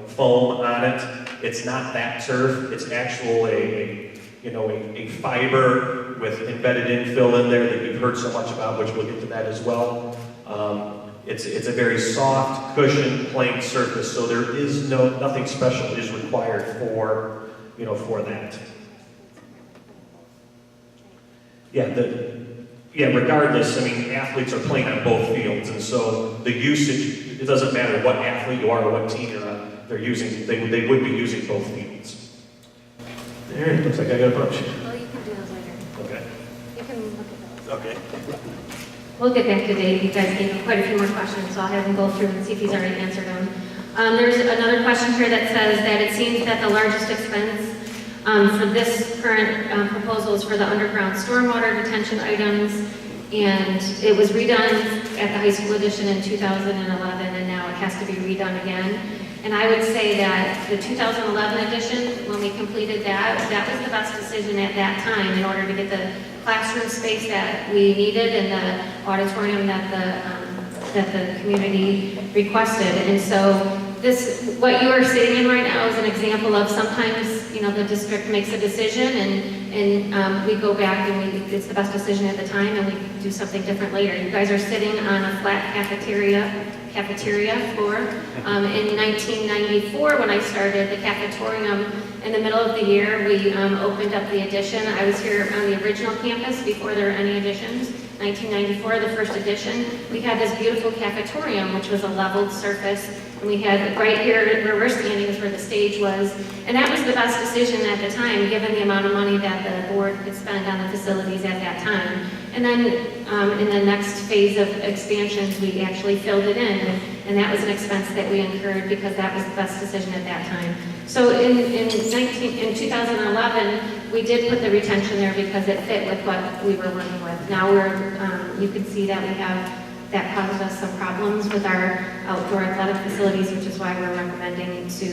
foam on it. It's not that turf. It's actually a fiber with embedded infill in there that you've heard so much about, which we'll get to that as well. It's a very soft, cushioned, plain surface, so there is nothing special is required for, for that. Regardless, athletes are playing on both fields, and so the usage, it doesn't matter what athlete you are or what team you're on, they would be using both fields. All right, looks like I got a bunch. Well, you can do those later. Okay. You can look at those. Okay. We'll get back to Dave. You guys gave him quite a few more questions, so I'll have him go through and see if he's already answered them. There's another question here that says that it seems that the largest expense for this current proposal is for the underground stormwater detention items, and it was redone at the high school edition in 2011, and now it has to be redone again. And I would say that the 2011 edition, when we completed that was the best decision at that time in order to get the classroom space that we needed and the auditorium that the community requested. And so what you are sitting in right now is an example of sometimes the district makes a decision and we go back and it's the best decision at the time and we do something different later. You guys are sitting on a flat cafeteria floor. In 1994, when I started the cafetorium, in the middle of the year, we opened up the addition. I was here on the original campus before there were any additions. 1994, the first edition, we had this beautiful cafetorium, which was a leveled surface. And we had right here where we're standing is where the stage was. And that was the best decision at the time, given the amount of money that the board could spend on the facilities at that time. And then in the next phase of expansions, we actually filled it in. And that was an expense that we incurred because that was the best decision at that time. So in 2011, we did put the retention there because it fit with what we were working with. Now you can see that we have, that caused us some problems with our outdoor athletic facilities, which is why we're recommending to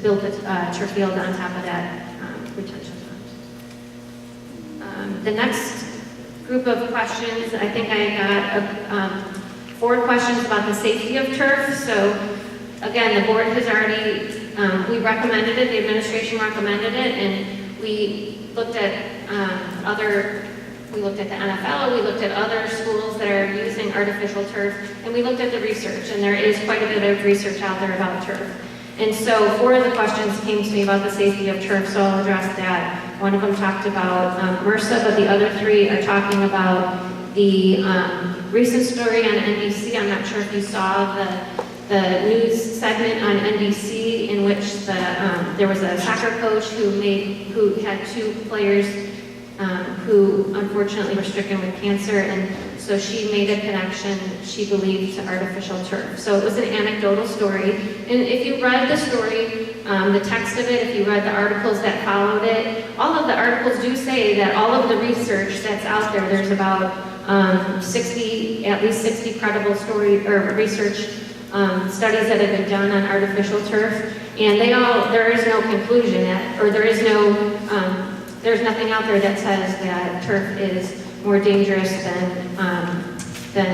build a turf field on top of that retention fund. The next group of questions, I think I got 4 questions about the safety of turf. So again, the board has already, we recommended it, the administration recommended it, and we looked at we looked at the NFL, we looked at other schools that are using artificial turf, and we looked at the research, and there is quite a bit of research out there about turf. And so 4 of the questions came to me about the safety of turf, so I'll address that. One of them talked about MRSA, but the other 3 are talking about the recent story on NBC. I'm not sure if you saw the news segment on NBC in which there was a soccer coach who had 2 players who unfortunately were stricken with cancer, and so she made a connection, she believed, to artificial turf. So it was an anecdotal story, and if you read the story, the text of it, if you read the articles that followed it, all of the articles do say that all of the research that's out there, there's about at least 60 credible research studies that have been done on artificial turf, and there is no conclusion there's nothing out there that says that turf is more dangerous than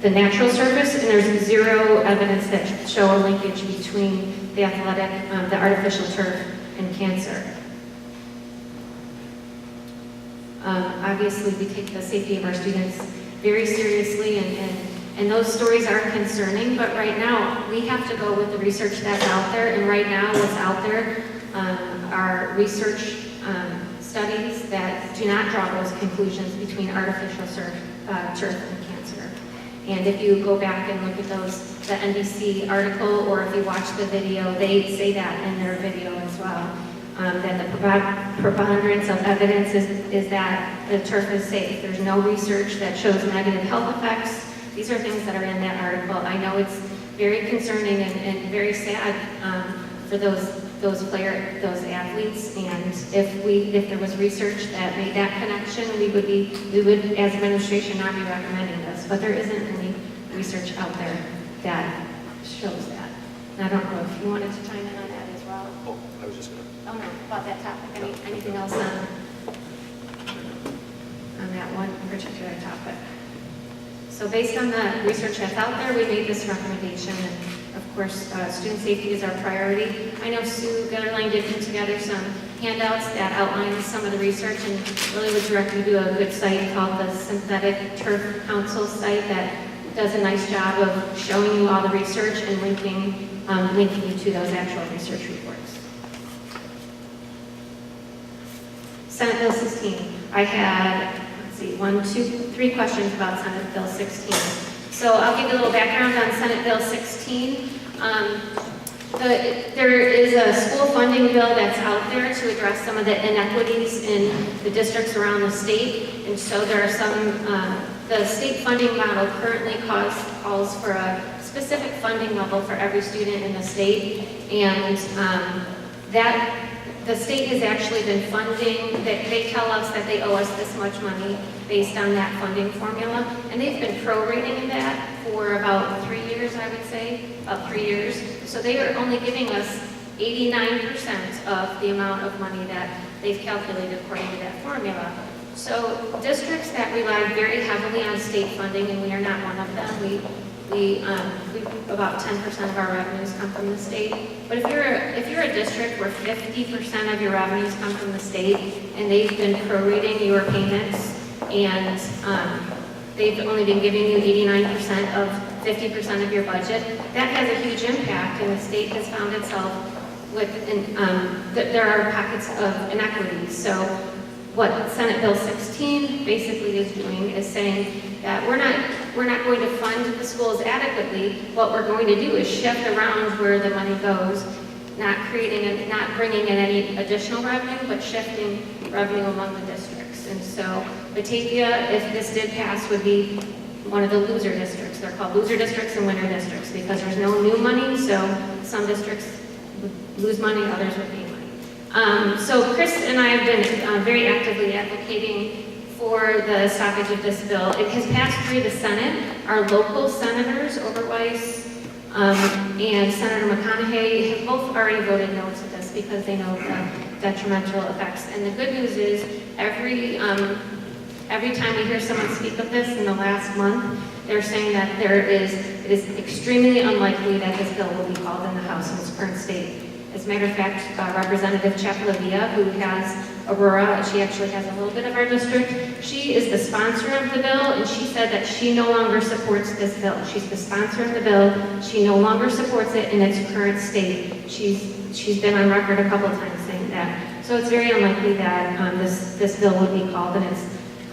the natural surface, and there's 0 evidence that show a linkage between the artificial turf and cancer. Obviously, we take the safety of our students very seriously, and those stories are concerning, but right now, we have to go with the research that's out there, and right now, what's out there are research studies that do not draw those conclusions between artificial turf and cancer. And if you go back and look at the NBC article, or if you watch the video, they say that in their video as well, that the preponderance of evidence is that the turf is safe. There's no research that shows negative health effects. These are things that are in that article. I know it's very concerning and very sad for those athletes, and if there was research that made that connection, we would as administration not be recommending this, but there isn't any research out there that shows that. And I don't know if you wanted to chime in on that as well. Oh, I was just going to. Oh no, about that topic. Anything else on that one particular topic? So based on the research that's out there, we made this recommendation. And of course, student safety is our priority. I know Sue Getterline did put together some handouts that outline some of the research, and really would direct you to a good site called the Synthetic Turf Council site that does a nice job of showing you all the research and linking you to those actual research reports. Senate Bill 16. I had, 3 questions about Senate Bill 16. So I'll give you a little background on Senate Bill 16. There is a school funding bill that's out there to address some of the inequities in the districts around the state. And so there are the state funding model currently calls for a specific funding level for every student in the state. And the state has actually been funding, they tell us that they owe us this much money based on that funding formula, and they've been prorating that for about 3 years, I would say, about 3 years. So they are only giving us 89% of the amount of money that they've calculated according to that formula. So districts that rely very heavily on state funding, and we are not one of them, about 10% of our revenues come from the state. But if you're a district where 50% of your revenues come from the state, and they've been prorating your payments, and they've only been giving you 89% of 50% of your budget, that has a huge impact, and the state has found itself with, there are pockets of inequities. So what Senate Bill 16 basically is doing is saying that we're not going to fund the schools adequately. What we're going to do is shift around where the money goes, not bringing in any additional revenue, but shifting revenue among the districts. And so Batavia, if this did pass, would be one of the loser districts. They're called loser districts and winner districts because there's no new money, so some districts would lose money, others would gain money. So Chris and I have been very actively advocating for the stoppage of this bill. It has passed through the Senate. Our local senators, Oberweis and Senator McConaughey, have both already voted no to this because they know the detrimental effects. And the good news is every time we hear someone speak of this in the last month, they're saying that it is extremely unlikely that this bill will be called in the House in its current state. As a matter of fact, Representative Chaplavia, who has Aurora, she actually has a little bit of our district, she is the sponsor of the bill, and she said that she no longer supports this bill. She's the sponsor of the bill. She no longer supports it in its current state. She's been on record a couple of times saying that. So it's very unlikely that this bill would be called in its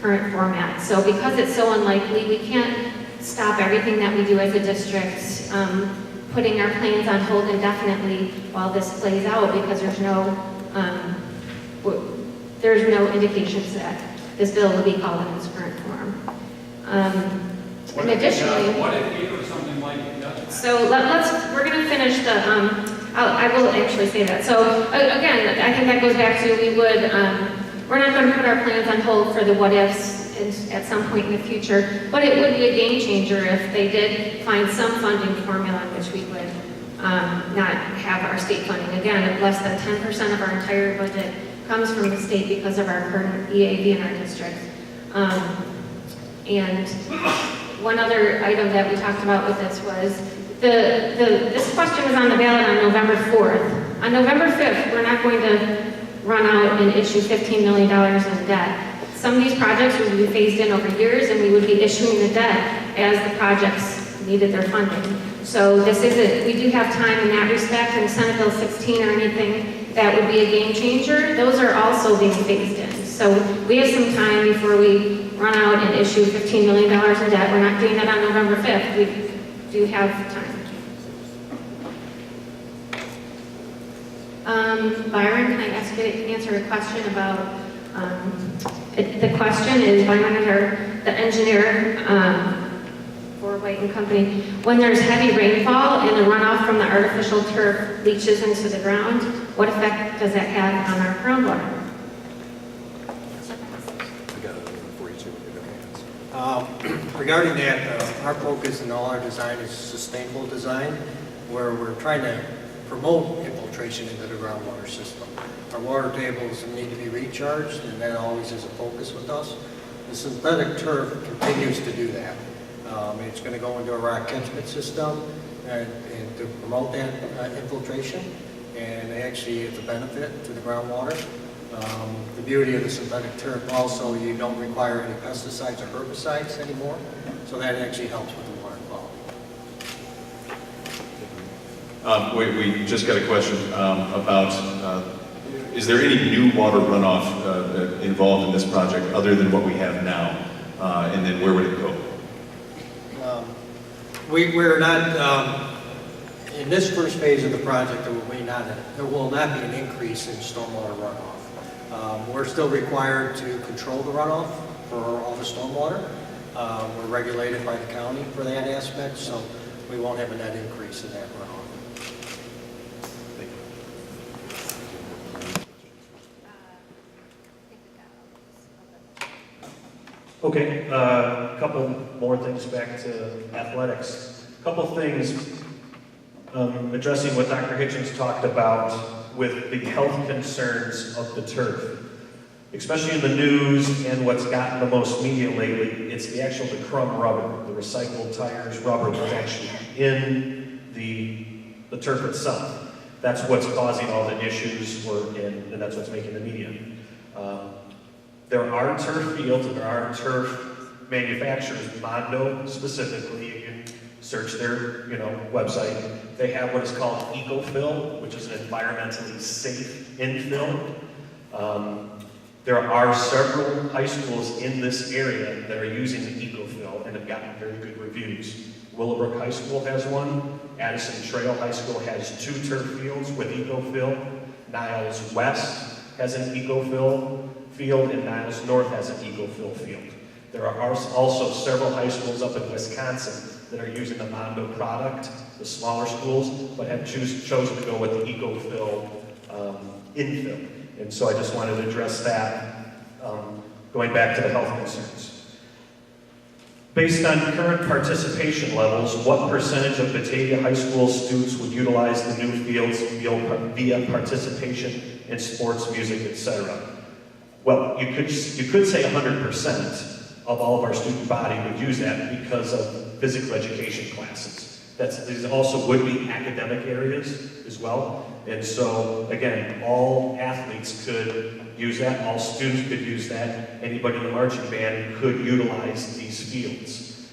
current format. So because it's so unlikely, we can't stop everything that we do as a district, putting our plans on hold indefinitely while this plays out because there's no indications that this bill will be called in its current form. And additionally, what if we or something like it does? So we're going to finish the, I will actually say that. So again, I think that goes back to we're not going to put our plans on hold for the what ifs at some point in the future, but it would be a game changer if they did find some funding formula in which we would not have our state funding. Again, less than 10% of our entire budget comes from the state because of our current EAV in our district. And one other item that we talked about with this was this question was on the ballot on November 4th. On November 5th, we're not going to run out and issue $15 million in debt. Some of these projects would be phased in over years, and we would be issuing the debt as the projects needed their funding. So we do have time in that respect, and Senate Bill 16 or anything that would be a game changer, those are also being phased in. So we have some time before we run out and issue $15 million in debt. We're not doing that on November 5th. We do have time. Byron, can I ask you to answer a question about, the question is, Byron is the engineer for White and Company. When there's heavy rainfall and the runoff from the artificial turf leaches into the ground, what effect does that have on our groundwater? Regarding that, our focus in all our design is sustainable design, where we're trying to promote infiltration into the groundwater system. Our water tables need to be recharged, and that always is a focus with us. The synthetic turf continues to do that. It's going to go into a rock catchment system and to promote that infiltration, and actually it's a benefit to the groundwater. The beauty of the synthetic turf also, you don't require any pesticides or herbicides anymore, so that actually helps with the water quality. We just got a question about, is there any new water runoff involved in this project other than what we have now? And then where would it go? We're not, in this first phase of the project, there will not be an increase in stormwater runoff. We're still required to control the runoff for all the stormwater. We're regulated by the county for that aspect, so we won't have a net increase in that runoff. Okay, a couple more things back to athletics. A couple things addressing what Dr. Hitchens talked about with the health concerns of the turf. especially in the news and what's gotten the most media lately, it's the crumb rubber, the recycled tires rubber that's actually in the turf itself. That's what's causing all the issues and that's what's making the media. There are turf fields and there are turf manufacturers, Mondo specifically. You can search their website. They have what is called EcoFill, which is an environmentally safe infill. There are several high schools in this area that are using the EcoFill and have gotten very good reviews. Willowbrook High School has one. Addison Trail High School has 2 turf fields with EcoFill. Niles West has an EcoFill field, and Niles North has an EcoFill field. There are also several high schools up in Wisconsin that are using the Mondo product, the smaller schools, but have chosen to go with the EcoFill infill. And so I just wanted to address that, going back to the health concerns. Based on current participation levels, what percentage of Batavia High School students would utilize the new fields via participation in sports, music, etc.? Well, you could say 100% of all of our student body would use that because of physical education classes. These also would be academic areas as well. And so, again, all athletes could use that, all students could use that, anybody in the marching band could utilize these fields.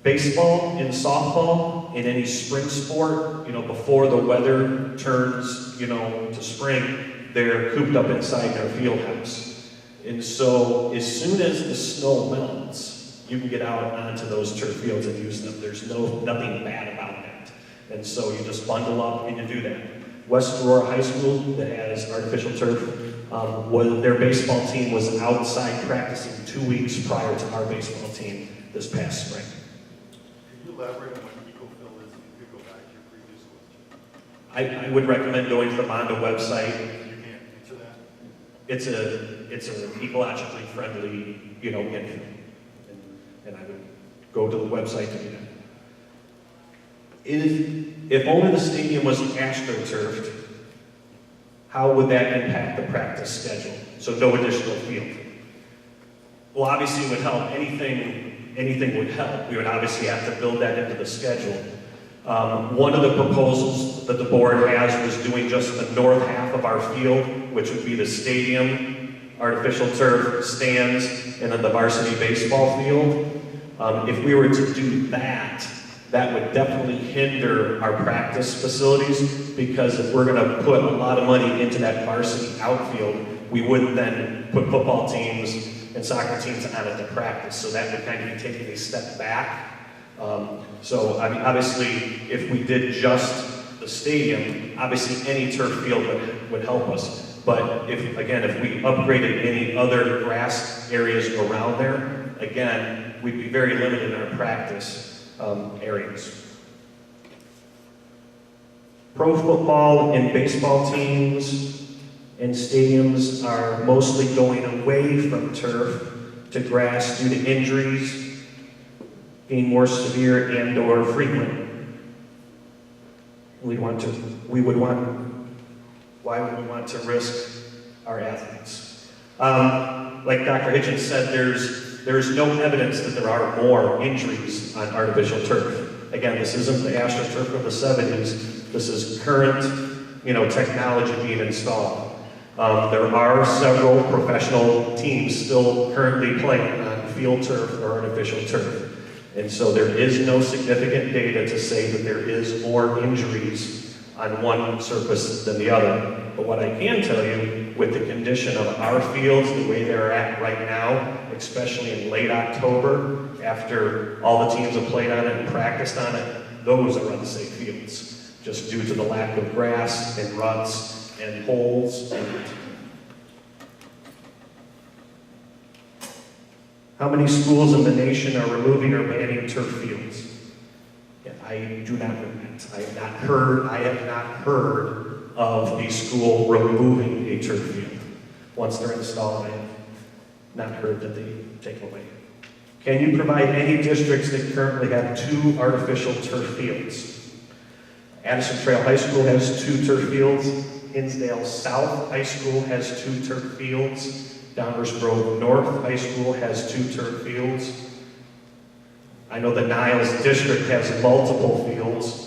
Baseball and softball and any spring sport, before the weather turns, to spring, they're cooped up inside their field house. And so, as soon as the snow melts, you can get out onto those turf fields and use them. There's nothing bad about that. And so you just bundle up and you do that. West Aurora High School that has artificial turf, their baseball team was outside practicing 2 weeks prior to our baseball team this past spring. Can you elaborate on what EcoFill is? You could go back to your previous list. I would recommend going to the Mondo website. You can't answer that? It's an ecologically friendly, infill. And I would go to the website to do that. If only the stadium was astroturfed, how would that impact the practice schedule? So no additional field. Well, obviously it would help. Anything would help. We would obviously have to build that into the schedule. One of the proposals that the board has was doing just the north half of our field, which would be the stadium, artificial turf, stands, and then the varsity baseball field. If we were to do that, that would definitely hinder our practice facilities, because if we're going to put a lot of money into that varsity outfield, we wouldn't then put football teams and soccer teams on it to practice. So that would kind of be taking a step back. So I mean, obviously, if we did just the stadium, obviously any turf field would help us. But if we upgraded any other grass areas around there, again, we'd be very limited in our practice areas. Pro football and baseball teams and stadiums are mostly going away from turf to grass due to injuries being more severe and/or frequent. Why would we want to risk our athletes? Like Dr. Hitchens said, there's no evidence that there are more injuries on artificial turf. Again, this isn't the AstroTurf of the 70s. This is current, technology being installed. There are several professional teams still currently playing on field turf or artificial turf. And so there is no significant data to say that there is more injuries on one surface than the other. But what I can tell you, with the condition of our fields, the way they're at right now, especially in late October, after all the teams have played on it and practiced on it, those are unsafe fields, just due to the lack of grass and ruts and holes. How many schools in the nation are removing or banning turf fields? Yeah, I do not know that. I have not heard of a school removing a turf field. Once they're installed, I have not heard that they take away. Can you provide any districts that currently have 2 artificial turf fields? Addison Trail High School has 2 turf fields. Hinsdale South High School has 2 turf fields. Downers Grove North High School has 2 turf fields. I know the Niles District has multiple fields.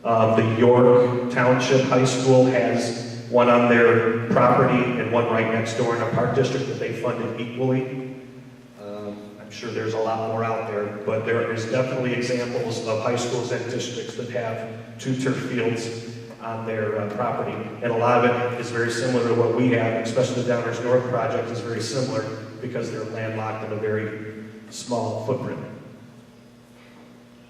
The York Township High School has one on their property and one right next door in a park district that they funded equally. I'm sure there's a lot more out there, but there is definitely examples of high schools and districts that have 2 turf fields on their property. And a lot of it is very similar to what we have, especially the Downers North project is very similar because they're landlocked in a very small footprint.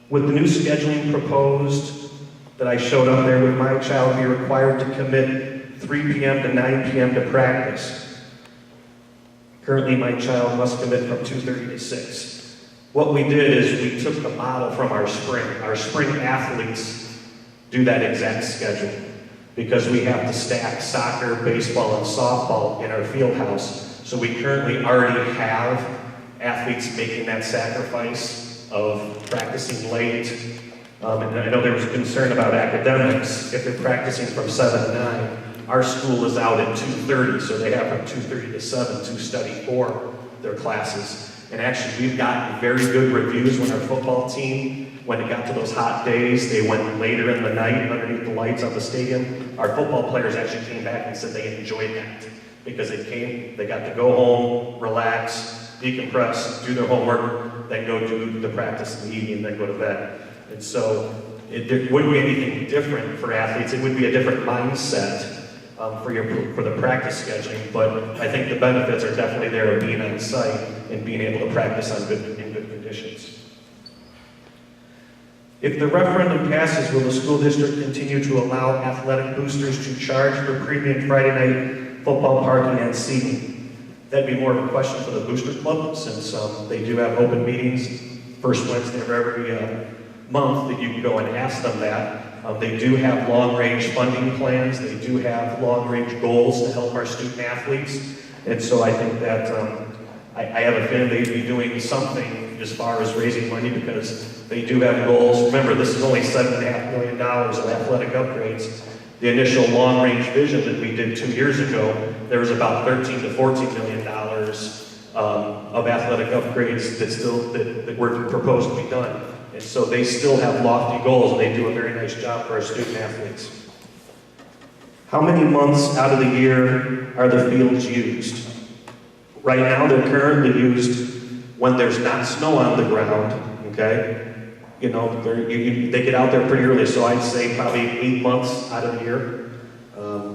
With the new scheduling proposed that I showed up there, would my child be required to commit 3 p.m. to 9 p.m. to practice? Currently, my child must commit from 2:30 to 6. What we did is we took the model from our spring. Our spring athletes do that exact schedule because we have to stack soccer, baseball, and softball in our field house. So we currently already have athletes making that sacrifice of practicing late. And I know there was a concern about academics. If they're practicing from 7 to 9, our school is out at 2:30, so they have from 2:30 to 7 to study for their classes. And actually, we've gotten very good reviews when our football team, when it got to those hot days, they went later in the night underneath the lights of the stadium. Our football players actually came back and said they enjoyed that because they got to go home, relax, decompress, do their homework, then go do the practice in the evening, then go to bed. And so it wouldn't be anything different for athletes. It would be a different mindset for the practice scheduling, but I think the benefits are definitely there of being on site and being able to practice in good conditions. If the referendum passes, will the school district continue to allow athletic boosters to charge for premium Friday night football parking and seating? That'd be more of a question for the booster club, since they do have open meetings first Wednesday of every month that you can go and ask them that. They do have long-range funding plans. They do have long-range goals to help our student athletes. And so I think that I have a feeling they'd be doing something as far as raising money because they do have goals. Remember, this is only $7.5 million of athletic upgrades. The initial long-range vision that we did 2 years ago, there was about $13 to $14 million of athletic upgrades that were proposed to be done. And so they still have lofty goals, and they do a very nice job for our student athletes. How many months out of the year are the fields used? Right now, they're currently used when there's not snow on the ground, okay? You know, they get out there pretty early, so I'd say probably 8 months out of the year,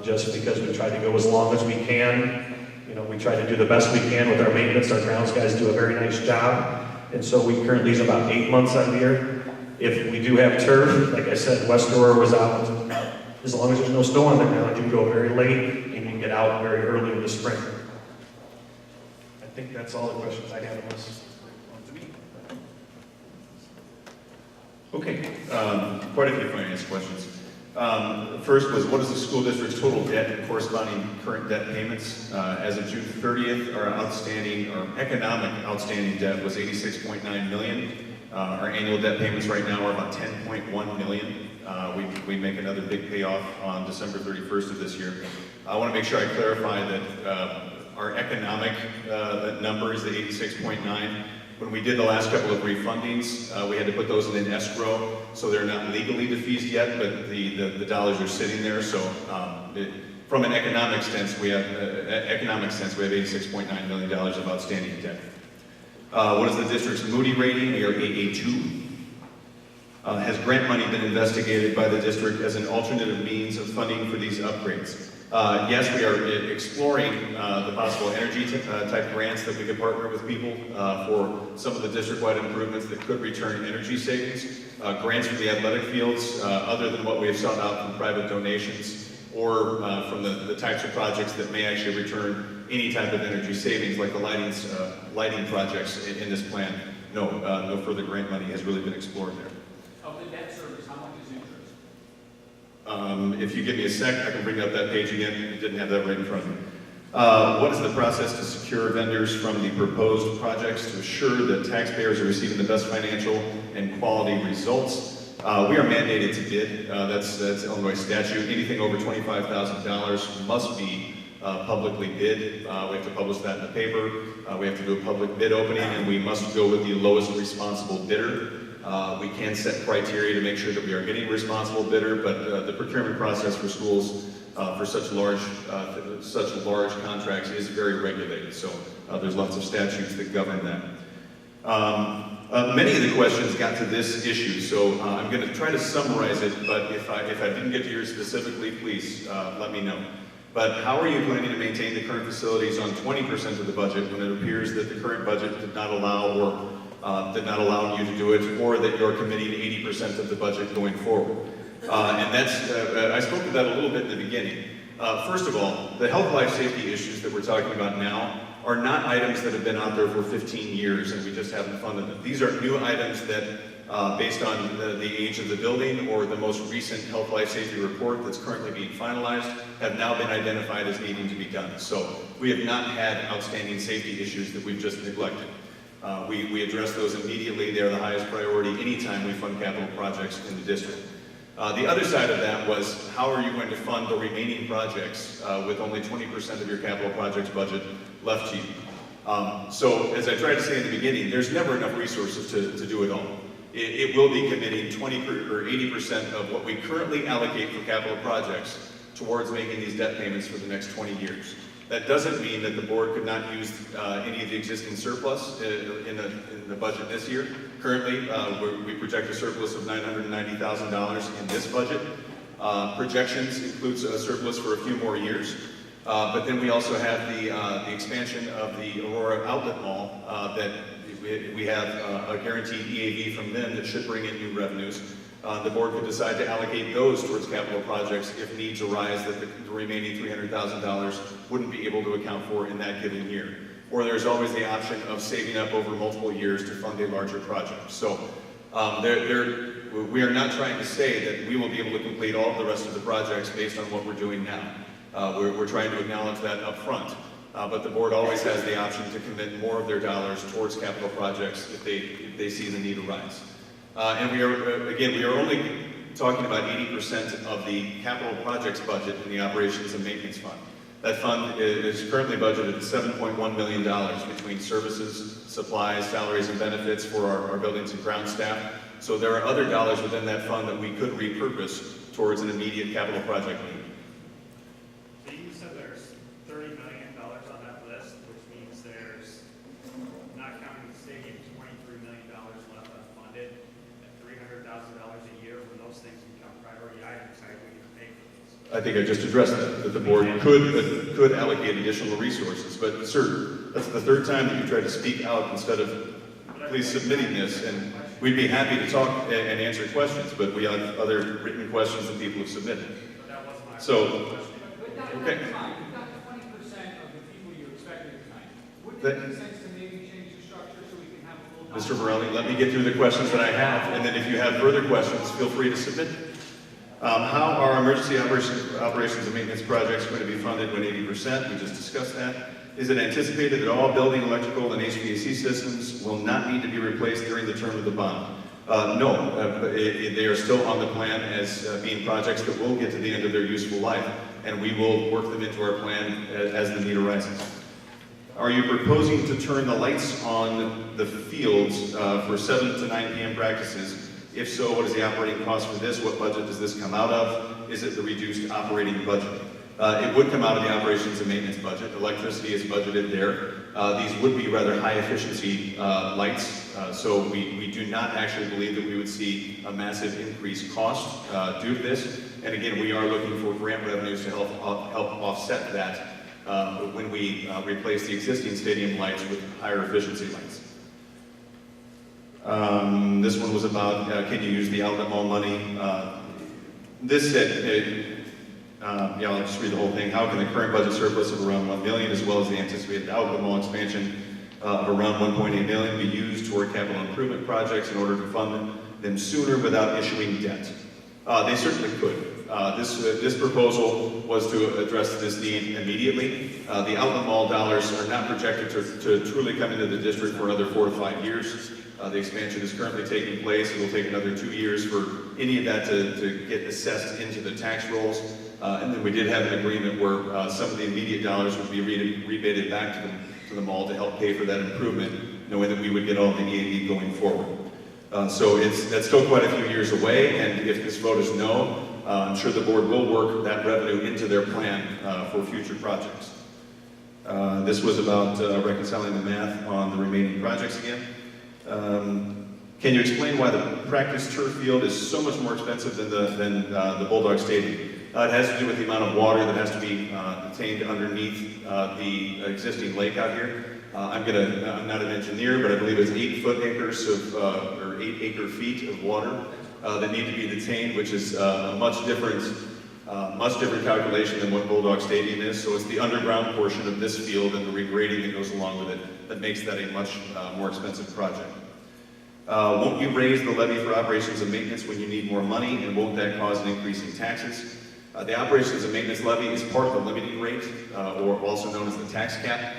just because we try to go as long as we can. You know, we try to do the best we can with our maintenance. Our grounds guys do a very nice job. And so we currently use about 8 months out of the year. If we do have turf, like I said, West Aurora was out. As long as there's no snow on the ground, you can go very late and you can get out very early in the spring. I think that's all the questions I have unless to me. Okay, quite a few finance questions. First was, what is the school district's total debt and corresponding current debt payments? As of June 30th, our economic outstanding debt was $86.9 million. Our annual debt payments right now are about $10.1 million. We make another big payoff on December 31st of this year. I want to make sure I clarify that our economic number is the 86.9. When we did the last couple of refundings, we had to put those in an escrow, so they're not legally defeased yet, but the dollars are sitting there. So from an economic sense, we have $86.9 million of outstanding debt. What is the district's Moody rating? We are AA2. Has grant money been investigated by the district as an alternative means of funding for these upgrades? Yes, we are exploring the possible energy type grants that we could partner with people for some of the district-wide improvements that could return energy savings. Grants for the athletic fields, other than what we have sought out from private donations, or from the types of projects that may actually return any type of energy savings, like the lighting projects in this plan. No, no further grant money has really been explored there. Of the debt service, how much is interest? If you give me a sec, I can bring up that page again. You didn't have that right in front of me. What is the process to secure vendors from the proposed projects to assure that taxpayers are receiving the best financial and quality results? We are mandated to bid. That's Illinois statute. Anything over $25,000 must be publicly bid. We have to publish that in the paper. We have to do a public bid opening, and we must go with the lowest responsible bidder. We can set criteria to make sure that we are getting a responsible bidder, but the procurement process for schools for such large contracts is very regulated. So there's lots of statutes that govern that. Many of the questions got to this issue, so I'm going to try to summarize it, but if I didn't get to yours specifically, please let me know. But how are you planning to maintain the current facilities on 20% of the budget when it appears that the current budget did not allow you to do it, or that you're committing 80% of the budget going forward? And that's, I spoke to that a little bit in the beginning. First of all, the health, life, safety issues that we're talking about now are not items that have been out there for 15 years and we just haven't funded them. These are new items that, based on the age of the building or the most recent health, life, safety report that's currently being finalized, have now been identified as needing to be done. So we have not had outstanding safety issues that we've just neglected. We address those immediately. They're the highest priority anytime we fund capital projects in the district. The other side of that was, how are you going to fund the remaining projects with only 20% of your capital projects budget left to you? So as I tried to say in the beginning, there's never enough resources to do it all. It will be committing 20 or 80% of what we currently allocate for capital projects towards making these debt payments for the next 20 years. That doesn't mean that the board could not use any of the existing surplus in the budget this year. Currently, we project a surplus of $990,000 in this budget. Projections includes a surplus for a few more years. But then we also have the expansion of the Aurora Outlet Mall that we have a guaranteed EAV from them that should bring in new revenues. The board could decide to allocate those towards capital projects if needs arise that the remaining $300,000 wouldn't be able to account for in that given year. Or there's always the option of saving up over multiple years to fund a larger project. So we are not trying to say that we will be able to complete all of the rest of the projects based on what we're doing now. We're trying to acknowledge that up front. But the board always has the option to commit more of their dollars towards capital projects if they see the need arise. And we are only talking about 80% of the capital projects budget in the operations and maintenance fund. That fund is currently budgeted at $7.1 million between services, supplies, salaries, and benefits for our buildings and ground staff. So there are other dollars within that fund that we could repurpose towards an immediate capital project need. So you said there's $30 million on that list, which means there's, not counting the stadium, $23 million left unfunded at $300,000 a year. When those things become priority items, how are we going to pay for these? I think I just addressed that the board could allocate additional resources. But sir, that's the third time that you tried to speak out instead of please submitting this, and we'd be happy to talk and answer questions, but we have other written questions that people have submitted. That was my So, But okay. you've got 20% of the people you expected tonight. Wouldn't it make sense to maybe change the structure so we can have a little... Mr. Morelli, let me get through the questions that I have, and then if you have further questions, feel free to submit. How are emergency operations and maintenance projects going to be funded when 80%? We just discussed that. Is it anticipated that all building electrical and HVAC systems will not need to be replaced during the term of the bond? No, they are still on the plan as being projects that will get to the end of their useful life, and we will work them into our plan as the need arises. Are you proposing to turn the lights on the fields for 7 to 9 p.m. practices? If so, what is the operating cost for this? What budget does this come out of? Is it the reduced operating budget? It would come out of the operations and maintenance budget. Electricity is budgeted there. These would be rather high efficiency lights, so we do not actually believe that we would see a massive increased cost due to this. And again, we are looking for grant revenues to help offset that when we replace the existing stadium lights with higher efficiency lights. This one was about, can you use the outlet mall money? This said, yeah, I'll just read the whole thing. How can the current budget surplus of around $1 million, as well as the anticipated outlet mall expansion of around $1.8 million, be used toward capital improvement projects in order to fund them sooner without issuing debt? They certainly could. This proposal was to address this need immediately. The outlet mall dollars are not projected to truly come into the district for another 4 to 5 years. The expansion is currently taking place. It will take another 2 years for any of that to get assessed into the tax rolls. And then we did have an agreement where some of the immediate dollars would be rebated back to the mall to help pay for that improvement, knowing that we would get all the EAD going forward. So that's still quite a few years away, and if this vote is no, I'm sure the board will work that revenue into their plan for future projects. This was about reconciling the math on the remaining projects again. Can you explain why the practice turf field is so much more expensive than the Bulldog Stadium? It has to do with the amount of water that has to be contained underneath the existing lake out here. I'm not an engineer, but I believe it's 8 acres or 8 acre feet of water that need to be detained, which is a much different calculation than what Bulldog Stadium is. So it's the underground portion of this field and the regrading that goes along with it that makes that a much more expensive project. Won't you raise the levy for operations and maintenance when you need more money, and won't that cause an increase in taxes? The operations and maintenance levy is part of the limiting rate, or also known as the tax cap.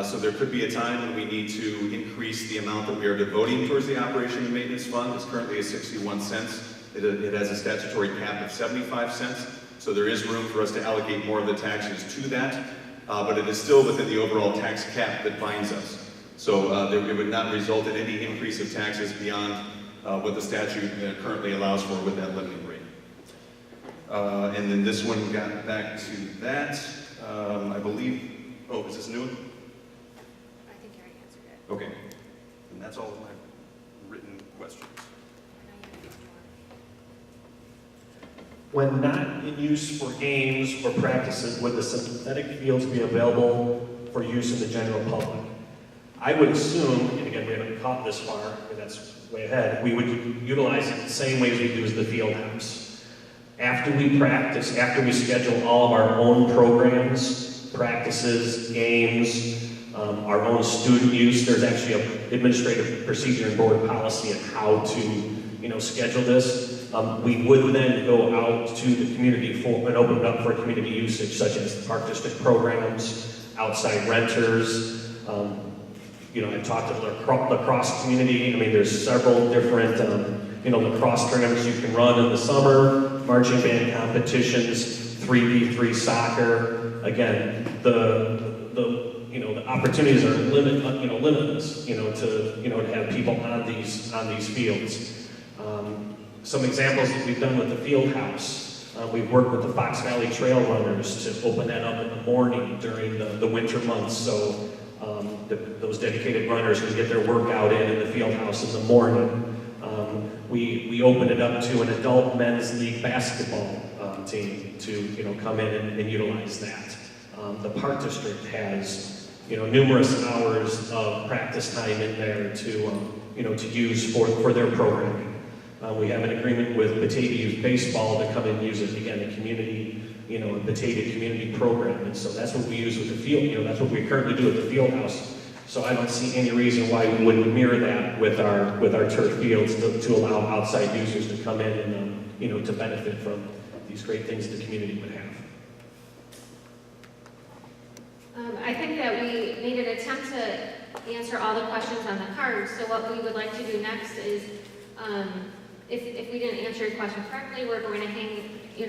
So there could be a time when we need to increase the amount that we are devoting towards the operation and maintenance fund. It's currently at 61 cents. It has a statutory cap of 75 cents. So there is room for us to allocate more of the taxes to that, but it is still within the overall tax cap that binds us. So it would not result in any increase of taxes beyond what the statute currently allows for with that limiting rate. And then this one got back to that. I believe, oh, is this new? I think you already answered it. Okay. And that's all of my written questions. When not in use for games or practices, would the synthetic fields be available for use in the general public? I would assume, and again, we haven't caught this far, but that's way ahead, we would utilize it the same way as we do as the field house. After we practice, after we schedule all of our own programs, practices, games, our own student use, there's actually an administrative procedure and board policy of how to, schedule this. We would then go out to the community and open it up for community usage, such as the Park District programs, outside renters. I've talked to the lacrosse community. I mean, there's several different, lacrosse tournaments you can run in the summer, marching band competitions, 3v3 soccer. Again, the opportunities are limitless, to have people on these fields. Some examples that we've done with the field house. We've worked with the Fox Valley Trail Runners to open that up in the morning during the winter months, so those dedicated runners can get their workout in the field house in the morning. We opened it up to an adult men's league basketball team to come in and utilize that. The Park District has numerous hours of practice time in there to use for their programming. We have an agreement with Batavia Youth Baseball to come and use it, again, a community, a Batavia community program. And so that's what we use with the field, that's what we currently do at the field house. So I don't see any reason why we wouldn't mirror that with our turf fields to allow outside users to come in and, to benefit from these great things the community would have. I think that we made an attempt to answer all the questions on the card. So what we would like to do next is, if we didn't answer your question correctly, we're going to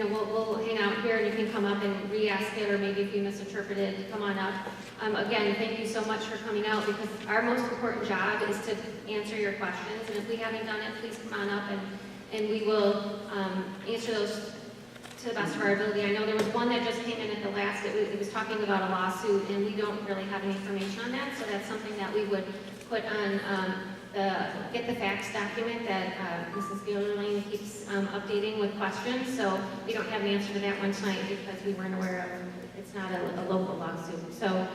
we'll hang out here and you can come up and re-ask it, or maybe if you misinterpreted, come on up. Again, thank you so much for coming out, because our most important job is to answer your questions, and if we haven't done it, please come on up and we will answer those to the best of our ability. I know there was one that just came in at the last, it was talking about a lawsuit, and we don't really have any information on that, so that's something that we would put on get the facts document that Mrs. Gilderling keeps updating with questions. So we don't have an answer to that one tonight because we weren't aware of, it's not a local lawsuit. So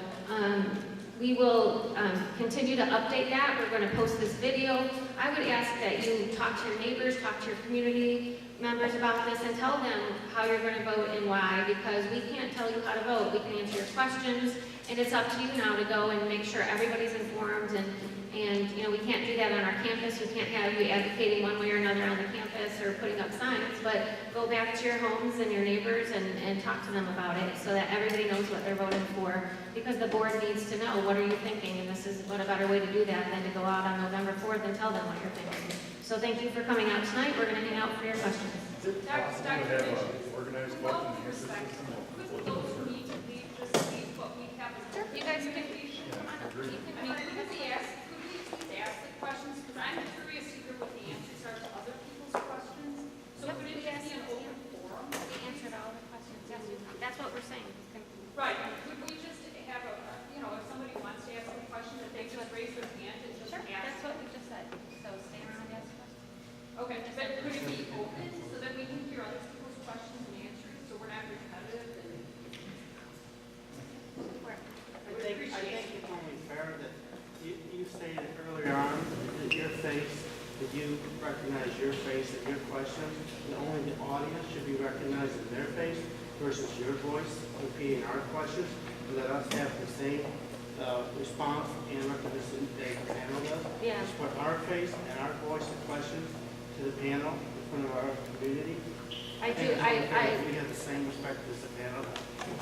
we will continue to update that. We're going to post this video. I would ask that you talk to your neighbors, talk to your community members about this, and tell them how you're going to vote and why, because we can't tell you how to vote. We can answer your questions, and it's up to you now to go and make sure everybody's informed and And, you know, we can't do that on our campus. We can't have you advocating one way or another on the campus or putting up signs, but go back to your homes and your neighbors and talk to them about it so that everybody knows what they're voting for, because the board needs to know, what are you thinking? And this is, what a better way to do that than to go out on November 4th and tell them what you're thinking. So thank you for coming out tonight. We're going to hang out for your questions. Is it possible to have an organized With all question and due answer respect, system? could those who need to leave just leave what we have as Sure, you guys can- communication? Come on up. Agreed. You can I mean, meet. could we please ask the questions, because I'm curious to hear what the answers are to other people's questions. So Yep, could it we just asked be an them, open forum? We answered all the questions. Yes, that's what we're saying. Right, could we just have a, you know, if somebody wants to ask a question, that they just raise their hand and just Sure, ask? that's what we just said. So stay around and ask questions. Okay, but could it be open so that we can hear other people's questions and answers, so we're not repetitive and? I think it's only fair that you stated earlier on that your face, that you recognize your face and your questions, and only the audience should be recognizing their face versus your voice repeating our questions, and let us have the same response and recognition that the panel does. Yeah. Just put our face and our voice and questions to the panel in front of our community. I think do, it's only fair that we have the same respect as the panel.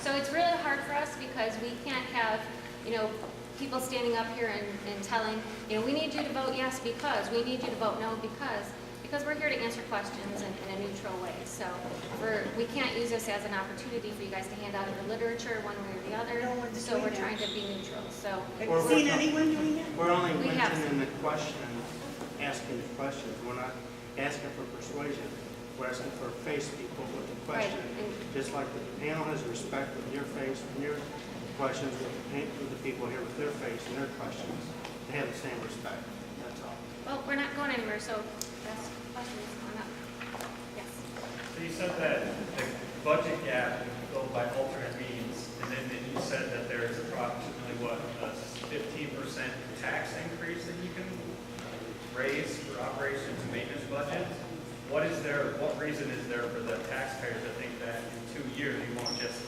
So it's really hard for us because we can't have, you know, people standing up here and telling, you know, we need you to vote yes because, we need you to vote no because we're here to answer questions in a neutral way. So we can't use this as an opportunity for you guys to hand out your literature one way or the other. No one's So we're doing trying that. to be neutral. So Have you seen anyone doing that? We're only We have mentioning the questions, asking the questions. We're not asking for persuasion. We're asking for face people with the Right, question. and- Just like the panel has respect with your face and your questions, with the people here with their face and their questions. They have the same respect. That's all. well, we're not going anywhere. So that's questions on up. Yes. So you said that the budget gap is filled by alternate means, and then you said that there's approximately, what, a 15% tax increase that you can raise for operations and maintenance budgets? What reason is there for the taxpayers to think that in 2 years you won't just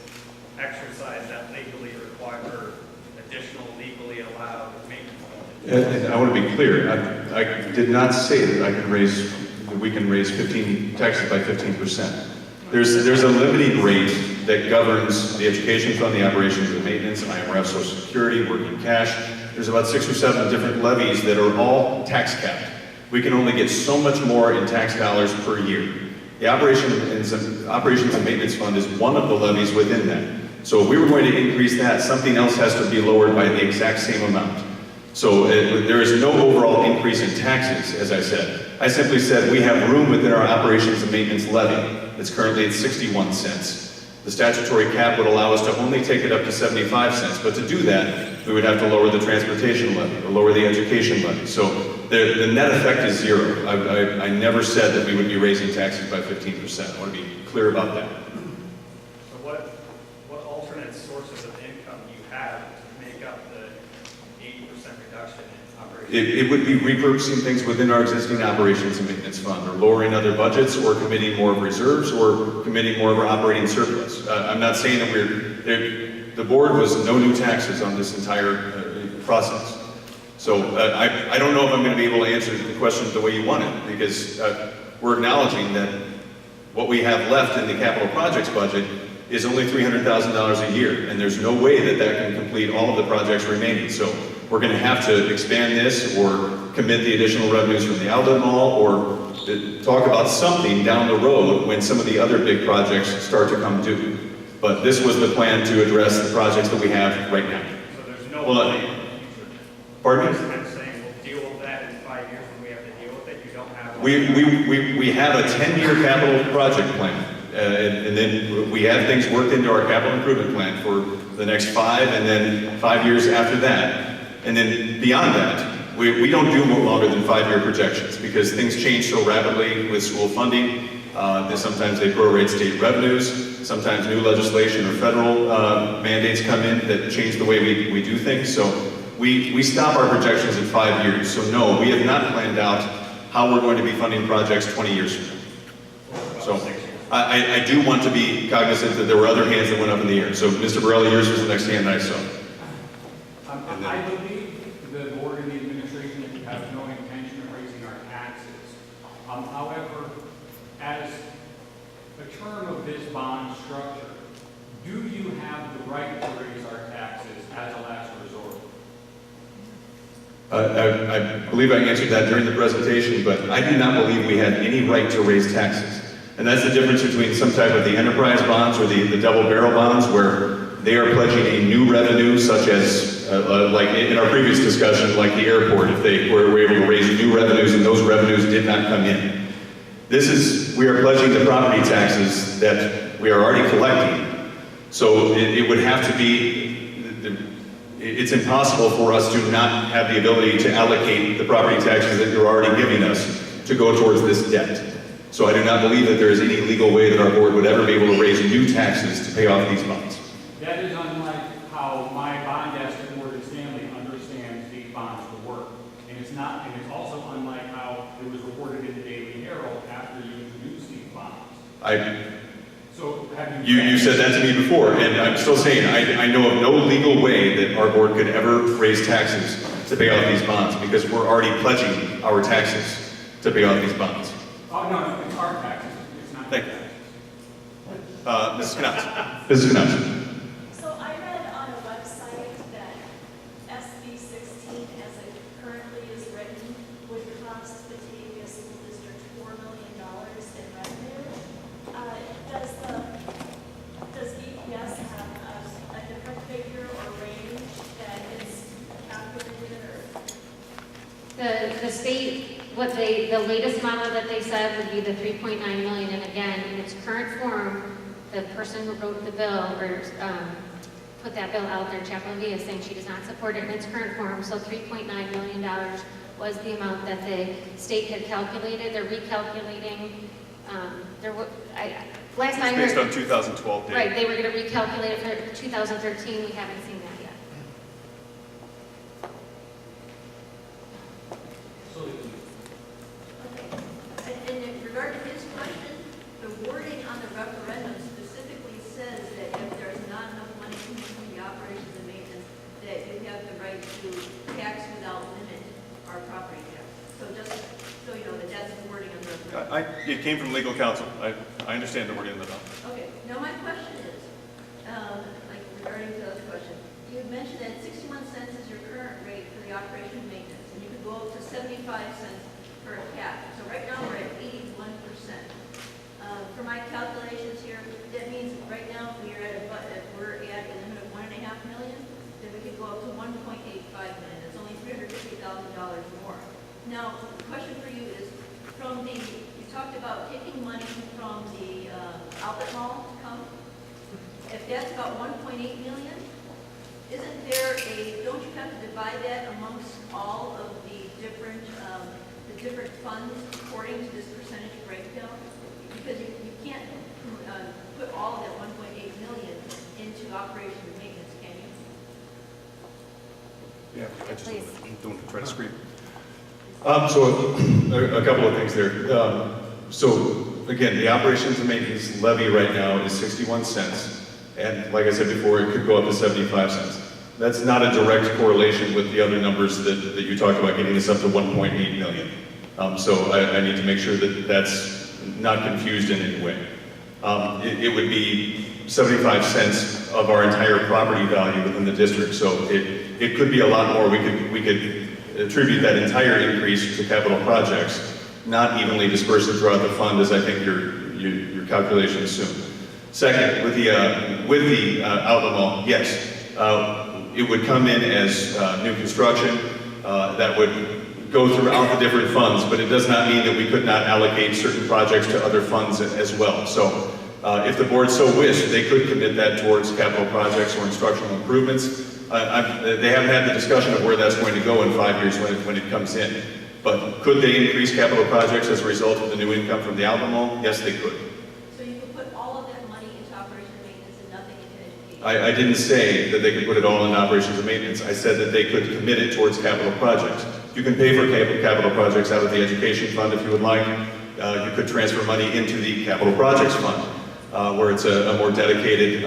exercise that legally required or additional legally allowed maintenance budget? And I want to be clear, I did not say that we can raise 15 taxes by 15%. There's a limiting rate that governs the education fund, the operations and maintenance, IMRF, Social Security, working cash. There's about 6 or 7 different levies that are all tax capped. We can only get so much more in tax dollars per year. The operations and maintenance fund is one of the levies within that. So if we were going to increase that, something else has to be lowered by the exact same amount. So there is no overall increase in taxes, as I said. I simply said we have room within our operations and maintenance levy that's currently at 61 cents. The statutory cap would allow us to only take it up to 75 cents, but to do that, we would have to lower the transportation levy or lower the education levy. So the net effect is zero. I never said that we would be raising taxes by 15%. I want to be clear about that. So what alternate sources of income do you have to make up the 80% reduction in operations? It would be repurposing things within our existing operations and maintenance fund, or lowering other budgets, or committing more of reserves, or committing more of our operating surplus. I'm not saying that the board was no new taxes on this entire process. So I don't know if I'm going to be able to answer the question the way you want it, because we're acknowledging that what we have left in the capital projects budget is only $300,000 a year, and there's no way that can complete all of the projects remaining. So we're going to have to expand this, or commit the additional revenues from the outlet mall, or talk about something down the road when some of the other big projects start to come due. But this was the plan to address the projects that we have right now. So there's no Well, money in the future. Pardon me? I'm saying we'll deal with that in 5 years when we have to deal with it. You don't have. We have a 10-year capital project plan, and then we have things worked into our capital improvement plan for the next 5, and then 5 years after that. And then beyond that, we don't do more longer than 5-year projections, because things change so rapidly with school funding. Sometimes they prorate state revenues, sometimes new legislation or federal mandates come in that change the way we do things. So we stop our projections at 5 years. So no, we have not planned out how we're going to be funding projects 20 years from now. So I do want to be cognizant that there were other hands that went up in the air. So Mr. Borelli, yours was the next hand I saw. I believe the board and the administration I believe I answered that during the presentation, but I do not believe we had any right to raise taxes. And that's the difference between some type of the enterprise bonds or the double barrel bonds, where they are pledging a new revenue, such as, like in our previous discussion, like the airport, if they were able to raise new revenues and those revenues did not come in. We are pledging the property taxes that we are already collecting. So it would have to be, it's impossible for us to not have the ability to allocate the property taxes that you're already giving us to go towards this debt. So I do not believe that there is any legal way that our board would ever be able to raise new taxes to pay off these bonds. That is unlike how my bond desk at Morgan Stanley understands these bonds to work. And it's also unlike how it was reported in the Daily Herald after you introduced these bonds. So have You said that to me before, and I'm still saying, I know of no legal way that our board could ever raise taxes to pay off these bonds, because we're already pledging our taxes to pay off these bonds. Oh, no, it's our taxes, it's not your Thank you. taxes. Mrs. Knopf. Mrs. Knopf. So I read on a website that SB 16, as it currently is written, would cost Batavia School District $4 million in revenue. Does BPS have a different figure or range that is calculated, or? The state, the latest model that they said would be the 3.9 million, and again, in its current form, the person who wrote the bill, or put that bill out there, Batavia, is saying she does not support it in its current form, so $3.9 million was the amount that the state had calculated. They're recalculating, last I heard. Based on 2012 data. Right, they were going to recalculate it for 2013, we haven't seen that yet. And in regard to his question, the wording on the referendum specifically says that if there's not enough money coming from the operations and maintenance, that you have the right to tax without limit our property tax. So just so you know that that's the wording on the referendum. It came from legal counsel. I understand the wording of the bill. Okay, now my question is, like regarding to this question, you had mentioned that 61 cents is your current rate for the operation and maintenance, and you could go up to 75 cents for a cap. So right now we're at 81%. For my calculations here, that means right now if we're at a limit of $1.5 million, then we could go up to 1.85 million. That's only $350,000 more. Now, the question for you is, you talked about taking money from the outlet mall to come. If that's about 1.8 million, isn't there don't you have to divide that amongst all of the different funds according to this percentage breakdown? Because you can't put all of that 1.8 million into operation and maintenance, can you? Yeah, I just Please. don't try to scream. So a couple of things there. So again, the operations and maintenance levy right now is 61 cents. And like I said before, it could go up to 75 cents. That's not a direct correlation with the other numbers that you talked about, getting us up to 1.8 million. So I need to make sure that that's not confused in any way. It would be 75 cents of our entire property value within the district. So it could be a lot more. We could attribute that entire increase to capital projects, not evenly disperse it throughout the fund, as I think your calculations assume. Second, with the outlet mall, yes, it would come in as new construction that would go throughout the different funds, but it does not mean that we could not allocate certain projects to other funds as well. So if the board so wished, they could commit that towards capital projects or instructional improvements. They haven't had the discussion of where that's going to go in 5 years when it comes in. But could they increase capital projects as a result of the new income from the outlet mall? Yes, they could. So you could put all of that money into operation and maintenance and nothing into education? I didn't say that they could put it all in operations and maintenance. I said that they could commit it towards capital projects. You can pay for capital projects out of the education fund if you would like. You could transfer money into the capital projects fund, where it's a more dedicated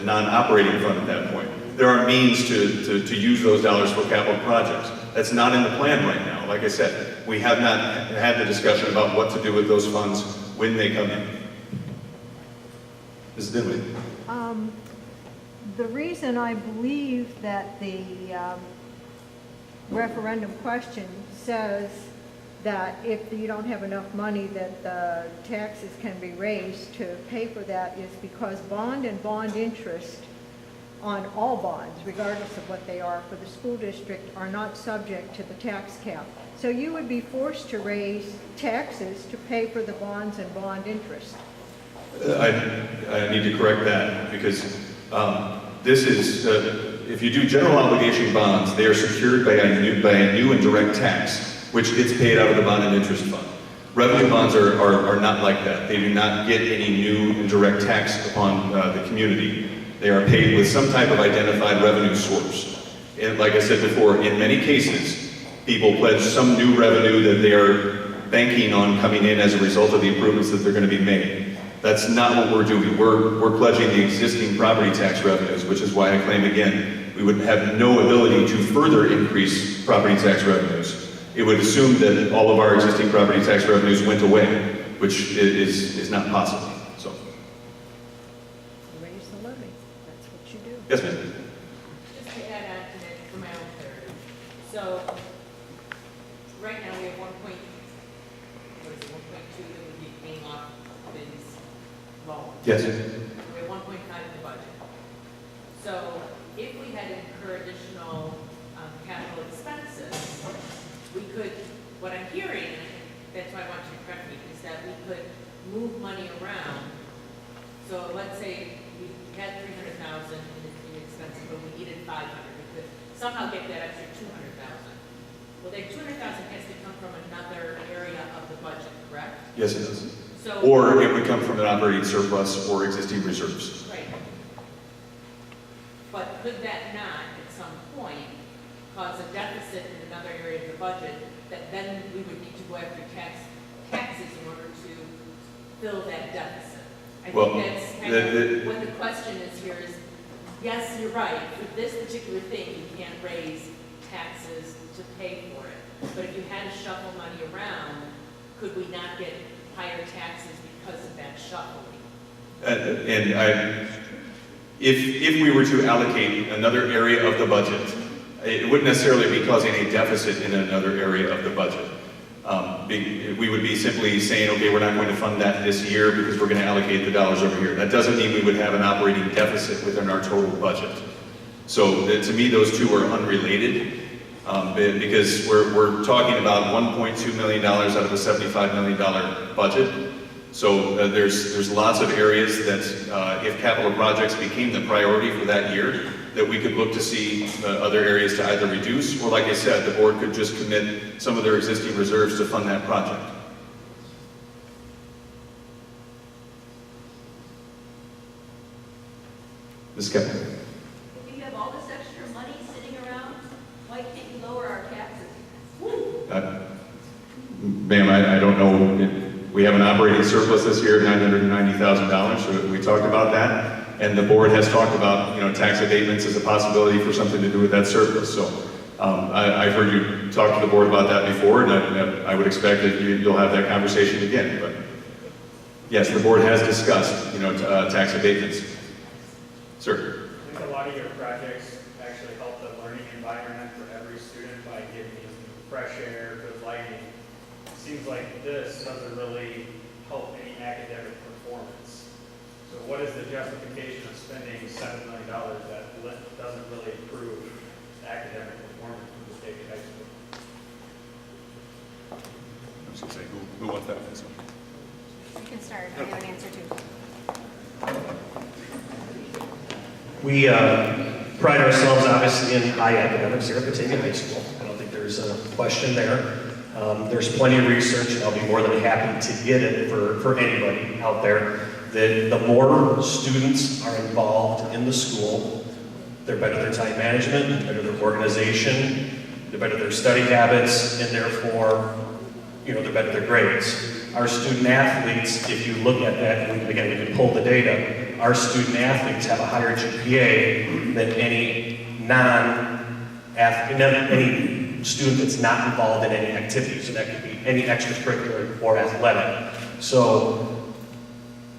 non-operating fund at that point. There are means to use those dollars for capital projects. That's not in the plan right now. Like I said, we have not had the discussion about what to do with those funds when they come in. Ms. Dinwiddie. The reason I believe that the referendum question says that if you don't have enough money, that the taxes can be raised to pay for that, is because bond and bond interest on all bonds, regardless of what they are for the school district, are not subject to the tax cap. So you would be forced to raise taxes to pay for the bonds and bond interest. I need to correct that because this is, if you do general obligation bonds, they are secured by a new and direct tax, which gets paid out of the bond and interest fund. Revenue bonds are not like that. They do not get any new and direct tax upon the community. They are paid with some type of identified revenue source. And like I said before, in many cases, people pledge some new revenue that they are banking on coming in as a result of the improvements that they're going to be made. That's not what we're doing. We're pledging the existing property tax revenues, which is why I claim again, we would have no ability to further increase property tax revenues. It would assume that all of our existing property tax revenues went away, which is not possible. So. Raise the levy. That's what you do. Yes, ma'am. Just to add on to that for my own clarity. So, right now we have 1.2 that would be paying off Ben's loan. Yes. We have 1.5 in the budget. So, if we had to incur additional capital expenses, we could, what I'm hearing, and that's why I want you to correct me, is that we could move money around. So let's say we had 300,000 in expenses, but we needed 500. We could somehow get that extra 200,000. Well, that 200,000 has to come from another area of the budget, correct? Yes, it does. So, or it would come from an operating surplus or existing reserves. right. But could that not, at some point, cause a deficit in another area of the budget that then we would need to go after taxes in order to fill that deficit? I think that's kind of what the question is here is, yes, you're right, for this particular thing, you can't raise taxes to pay for it. But if you had to shuffle money around, could we not get higher taxes because of that shuffling? If we were to allocate another area of the budget, it wouldn't necessarily be causing a deficit in another area of the budget. We would be simply saying, okay, we're not going to fund that this year because we're going to allocate the dollars over here. That doesn't mean we would have an operating deficit within our total budget. So to me, those two are unrelated because we're talking about $1.2 million out of a $75 million budget. So there's lots of areas that if capital projects became the priority for that year, that we could look to see other areas to either reduce, or like I said, the board could just commit some of their existing reserves to fund that project. Ms. Kepler. If you have all this extra money sitting around, why can't you lower our taxes? Ma'am, I don't know. We have an operating surplus this year of $990,000, so we talked about that. And the board has talked about, tax abatements as a possibility for something to do with that surplus. So I've heard you talk to the board about that before, and I would expect that you'll have that conversation again. But yes, the board has discussed, tax abatements. Sir. I think a lot of your projects actually help the learning environment for every student by giving you fresh air, good lighting. It seems like this doesn't really help any academic performance. So what is the justification of spending $7 million that doesn't really improve the academic performance of the state high school? I was going to say, who wants that one? You can start. I have an answer too. We pride ourselves, obviously, in high academics here at Batavia High School. I don't think there's a question there. There's plenty of research, and I'll be more than happy to get it for anybody out there, that the more students are involved in the school, they're better their time management, they're better their organization, they're better their study habits, and therefore, they're better their grades. Our student athletes, if you look at that, and again, we can pull the data, our student athletes have a higher GPA than any any student that's not involved in any activity. So that could be any extracurricular or athletic. So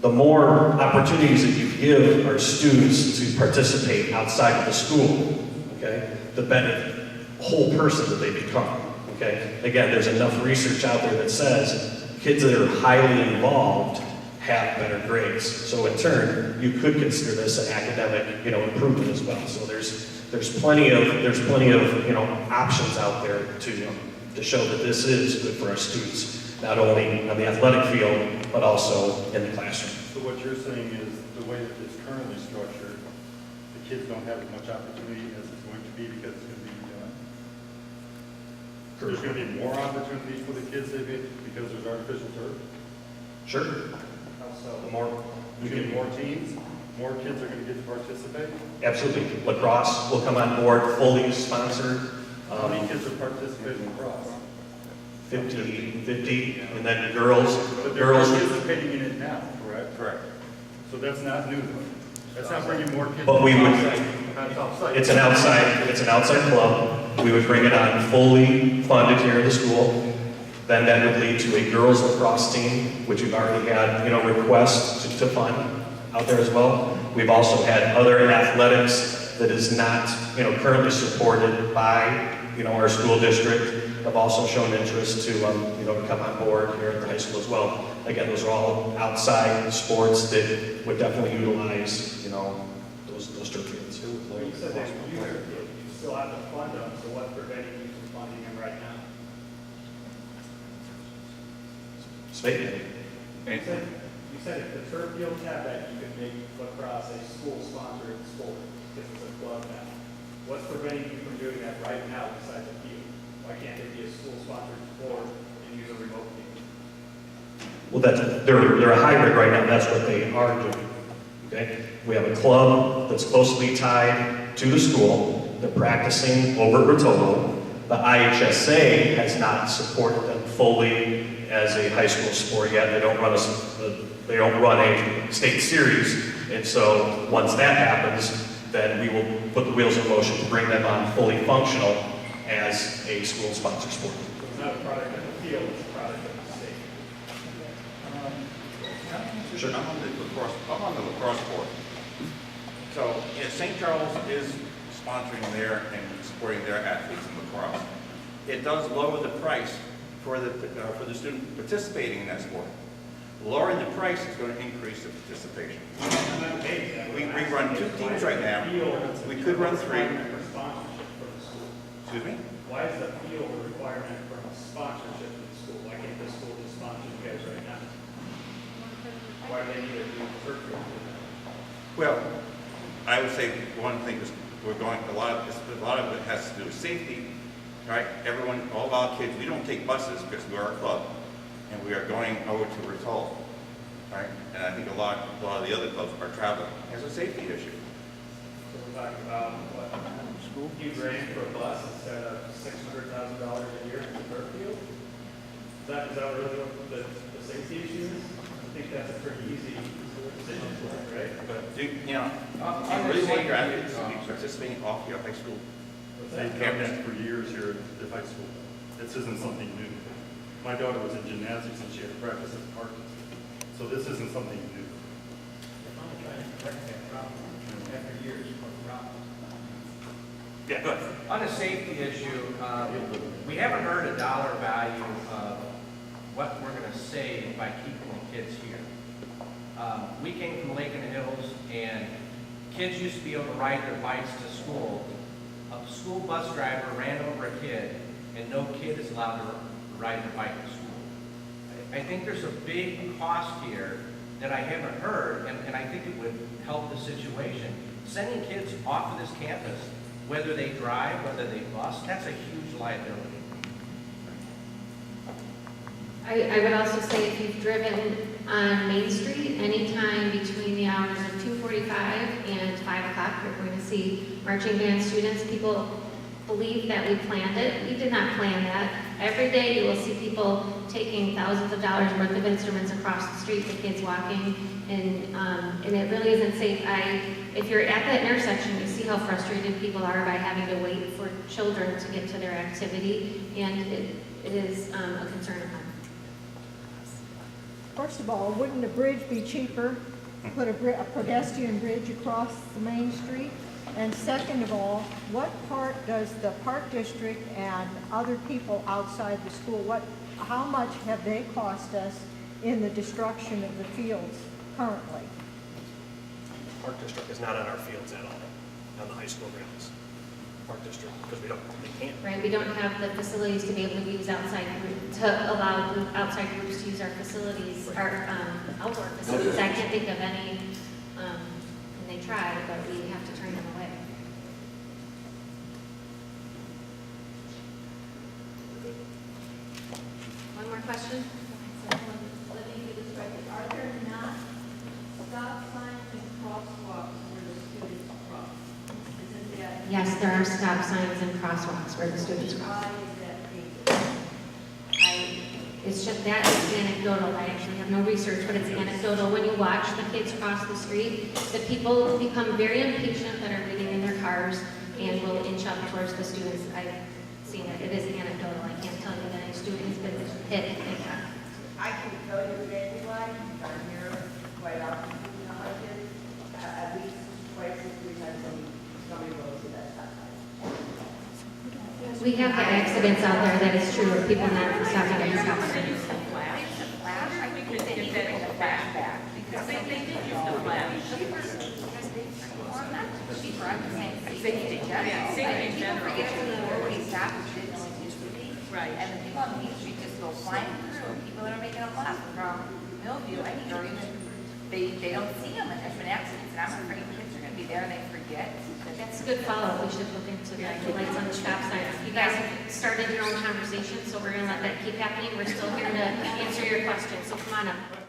the more opportunities that you give our students to participate outside of the school, okay, the better whole person that they become, okay? Again, there's enough research out there that says kids that are highly involved have better grades. So in turn, you could consider this an academic, improvement as well. So there's plenty of options out there to show that this is good for our students, not only on the athletic field, but also in the classroom. So what you're saying is the way that it's currently structured, the kids don't have as much opportunity as it's going to be because it's going to be done? There's going to be more opportunities for the kids because there's artificial turf? Sure. So there's going to be more teams, more kids are going to get to participate? Absolutely. Lacrosse will come on board, fully sponsored. How many kids are participating in lacrosse? 50, and then girls. But they're participating in it now, correct? Correct. So that's not new. That's not bringing more kids. But we would, That's outside. it's an outside club. We would bring it on fully funded here in the school. Then that would lead to a girls lacrosse team, which we've already had, requests to fund out there as well. We've also had other athletics that is not, currently supported by, our school district, have also shown interest to come on board here at the high school as well. Again, those are all outside sports that would definitely utilize, those turf fields. Well, you said that you still have to fund them, so what's preventing you from funding them right now? Statement. You said if the turf fields have that, you could make lacrosse a school-sponsored sport, if it's a club now. What's preventing you from doing that right now besides the field? Why can't it be a school-sponsored sport and use a remote field? Well, they're a hybrid right now. That's what they are doing. Okay? We have a club that's closely tied to the school. They're practicing over at Rotolo. The IHSA has not supported them fully as a high school sport yet. They don't run a state series. And so once that happens, then we will put the wheels in motion to bring them on fully functional as a school-sponsored sport. So it's not a product of the field, it's a product of the state. Sure. I'm on the lacrosse board. So, St. Charles is sponsoring their and supporting their athletes in lacrosse. It does lower the price for the student participating in that sport. Lowering the price is going to increase the participation. We run 2 teams right now. We could run 3. Excuse me? Why is the field a requirement for sponsorship for the school? Why can't the school just sponsor you guys right now? Why do they need to do turf field? Well, I would say one thing is a lot of it has to do with safety, right? All of our kids, we don't take buses because we're a club, and we are going over to Rotolo, right? And I think a lot of the other clubs are traveling. It's a safety issue. So we're talking about what? You grand for a bus instead of $600,000 a year for the turf field? Is that really what the safety issue is? I think that's a pretty easy decision for it, right? But do you really want your athletes to be participating off your high school? They've done that for years here at the high school. This isn't something new. My daughter was in gymnastics and she had to practice at the park. So this isn't something new. I'm trying to correct that problem after years of problem. Yeah, go ahead. On a safety issue, we haven't heard a dollar value of what we're going to save by keeping the kids here. We came from Lake in the Hills, and kids used to be able to ride their bikes to school. A school bus driver ran over a kid, and no kid is allowed to ride their bike to school. I think there's a big cost here that I haven't heard, and I think it would help the situation. Sending kids off of this campus, whether they drive, whether they bus, that's a huge liability. I would also say if you've driven on Main Street, anytime between the hours of 2:45 and 5 o'clock, you're going to see marching band students. People believe that we planned it. We did not plan that. Every day you will see people taking thousands of dollars worth of instruments across the street, the kids walking, and it really isn't safe. If you're at that intersection, you see how frustrated people are by having to wait for children to get to their activity, and it is a concern of mine. First of all, wouldn't a bridge be cheaper? Put a pedestrian bridge across the main street? And second of all, what part does the park district and other people outside the school, how much have they cost us in the destruction of the fields currently? Park District is not on our fields at all, on the high school grounds. Park District, because they can't. Right, we don't have the facilities to be able to use to allow outside groups to use our facilities, our outdoor facilities. I can't think of any, and they try, but we have to turn them away. One more question? Let me get this right. Are there not stop signs and crosswalks where the students cross? Isn't that? Yes, there are stop signs and crosswalks where the students cross. Why is that needed? It's just that is anecdotal. I actually have no research, but it's anecdotal. When you watch the kids cross the street, the people become very impatient that are waiting in their cars and will inch up towards the students. I've seen it. It is anecdotal. I can't tell you that any student has been hit. I can tell you exactly why. I'm here quite often, like this, at least twice or three times somebody goes to that stop sign. We have had accidents out there that is true of people not stopping at the stop sign. They used the flash. I wonder if we could get that in the back, because they did use the flash. Well, not cheaper, I'm just saying safety in general. Yeah, safety in People general. forget to where we stop and shit don't used to be. Right. And the people on Main Street just go flying through, people that are making a left from Millview, I mean, or even, they don't see them, and there's been accidents, and I'm afraid kids are gonna be there and they forget. That's a good follow-up. We should look into the lights on the stop signs. You guys have started your own conversation, so we're gonna let that keep happening. We're still here to answer your questions, so come on up.